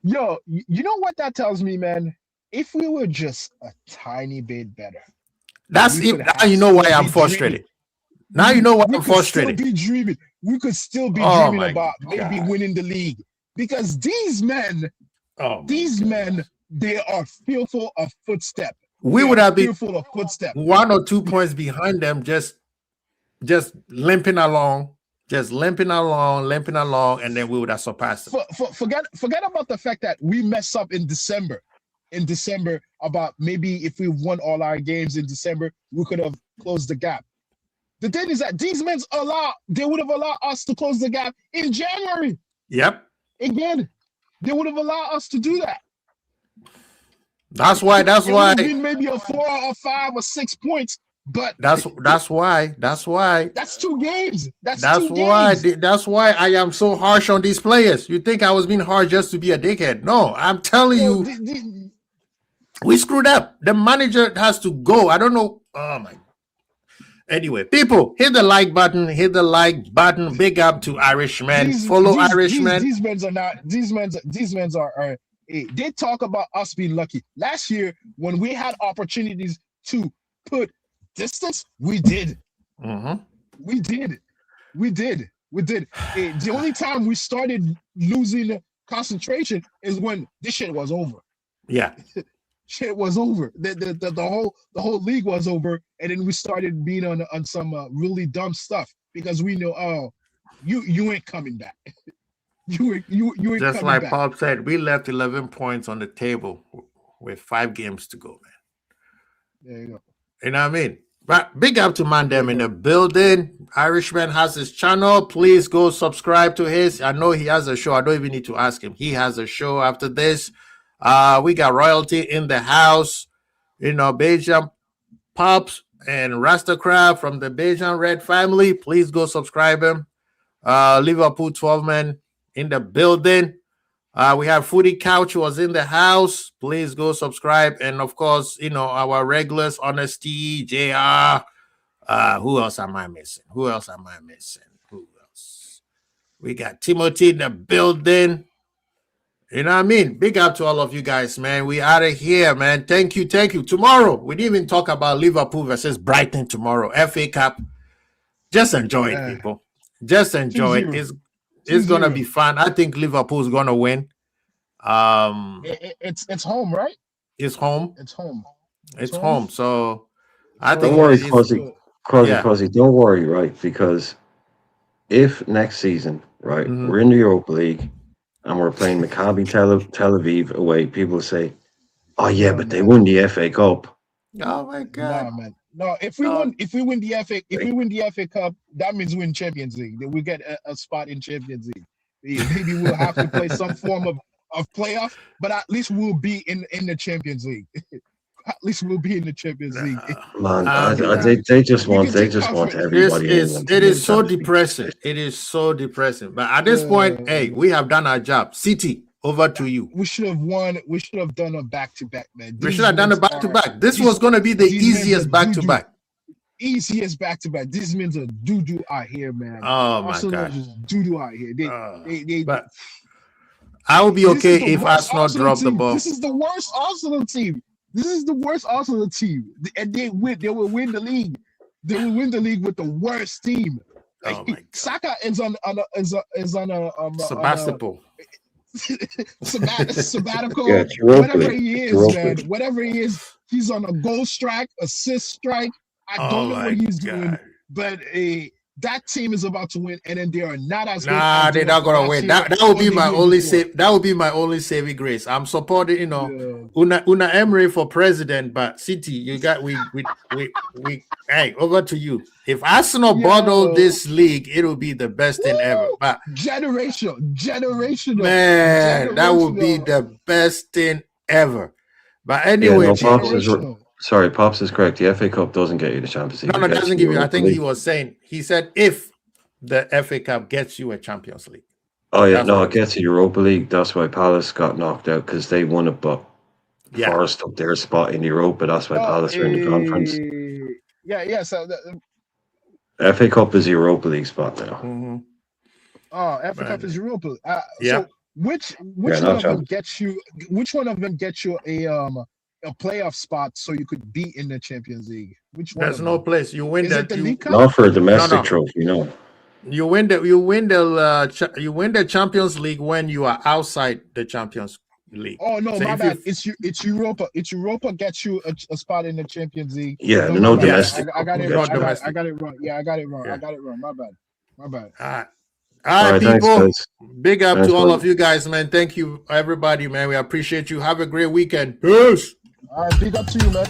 Yo, you know what that tells me, man? if we were just a tiny bit better, That's we if could now have you know why still I'm be frustrated. dreaming. Now you know why We I'm could still frustrated. be dreaming. We could still be Oh dreaming my about maybe God. winning the league because these men, Oh my these God. men, they are fearful of footstep. We They would are have been fearful of footstep. 1 or 2 points behind them, just limping along, limping along, and then we would have surpassed them. Forget about the fact that we mess up in December. In December, about maybe if we won all our games in December, we could have closed the gap. The thing is that these men they would have allowed us to close the gap in January. Yep. Again, they would have allowed us to do that. That's why. It would have been maybe a 4 or 5 or 6 points, but that's why. That's 2 games. That's 2 why. games. That's why I am so harsh on these players. You think I was being harsh just to be a dickhead? No, I'm telling you, we screwed up. The manager has to go. I don't know. Oh my. Anyway, people, hit the like button. Big up to Irishman. Follow Irishman. These men are not. These men are. They talk about us being lucky. Last year, when we had opportunities to put distance, we did. Mm-hmm. We did. The only time we started losing concentration is when this shit was over. Yeah. Shit was over. The whole league was over, and then we started being on some really dumb stuff because we know, oh, you ain't coming back. you ain't just coming like back. Pop said, we left 11 points on the table with 5 games to go, man. There you go. You know what I mean? But big up to Mandem in the building. Irishman has his channel. Please go subscribe to his. I know he has a show. I don't even need to ask him. He has a show after this. We got royalty in the house. You know, Beijing Pops and Rastacraft from the Beijing Red family. Please go subscribe him. Liverpool 12 men in the building. We have Foodie Couch was in the house. Please go subscribe. And of course, you know, our regulars, Honesty, JR. Who else am I missing? Who else? We got Timothy in the building. You know what I mean? Big up to all of you guys, man. We out of here, man. Thank you. Tomorrow, we didn't even talk about Liverpool versus Brighton tomorrow. FA Cup. Just enjoy it, people. Just enjoy it. It's going to be fun. I think Liverpool's going to win. It's home, right? It's home. It's home. So I think. Don't worry, Quasi. Don't worry, right? Because if next season, right, we're in the Europa League and we're playing Maccabi Tel Aviv away, people say, "Oh yeah, but they won the FA Cup." Oh my God! Nah, man. No, if we win the FA Cup, that means we win Champions League. Then we get a spot in Champions League. Maybe we'll have to play some form of playoff, but at least we'll be in the Champions League. At least we'll be in the Champions League. Man, they just want everybody. It is so depressing. It is so depressing. But at this point, hey, we have done our job. City, over to you. We should have won. We should have done a back-to-back, man. We should have done a back-to-back. This was going to be the easiest back-to-back. Easiest back-to-back. These men are doo-doo out here, man. Oh my God, just doo-doo out here. But I will be okay if Arsenal drop the ball. This is the worst Arsenal team. And they will win the league. They will win the league with the worst team. Oh my God. Saka is on Sebastopol. Sabbatical, Yeah, whatever he is, man. Whatever he is, he's on a goal strike, assist strike. I don't know what he's doing, but that team is about to win, and then they are not as good. Nah, they're not gonna win. That would be my only save. That would be my only saving grace. I'm supporting, you know, Una Emery for president, but City, you got we. Hey, over to you. If Arsenal bottle this league, it'll be the best thing ever. But generational, man, that would be the best thing ever. But anyway, Pops is correct. The FA Cup doesn't get you the Champions League. No, it doesn't give you. I think he said if the FA Cup gets you a Champions League. Oh yeah, no, it gets you Europa League. That's why Palace got knocked out because they won it, but Forest up their spot in Europa. That's why Palace are in the conference. Yeah. So the FA Cup is Europa League spot now. Mm-hmm. Oh, FA Cup is Europa. Yeah. So which one of them gets you? Which one of them gets you a a playoff spot so you could be in the Champions League? Which one? There's no place. You win Is it that. the League Cup? Not for a domestic No. trophy, no. You win the Champions League when you are outside the Champions League. Oh no, So my if bad. It's Europa. It's Europa gets you a spot in the Champions League. Yeah, No, no my bad. domestic. I got it. No I domestic. got it wrong. Yeah, I got it wrong. Yeah. I got it wrong. My bad. My bad. All right, All right, thanks, people. guys. Big up Thanks, to all buddy. of you guys, man. Thank you, everybody, man. We appreciate you. Have a great weekend. Peace. All right, big up to you, man.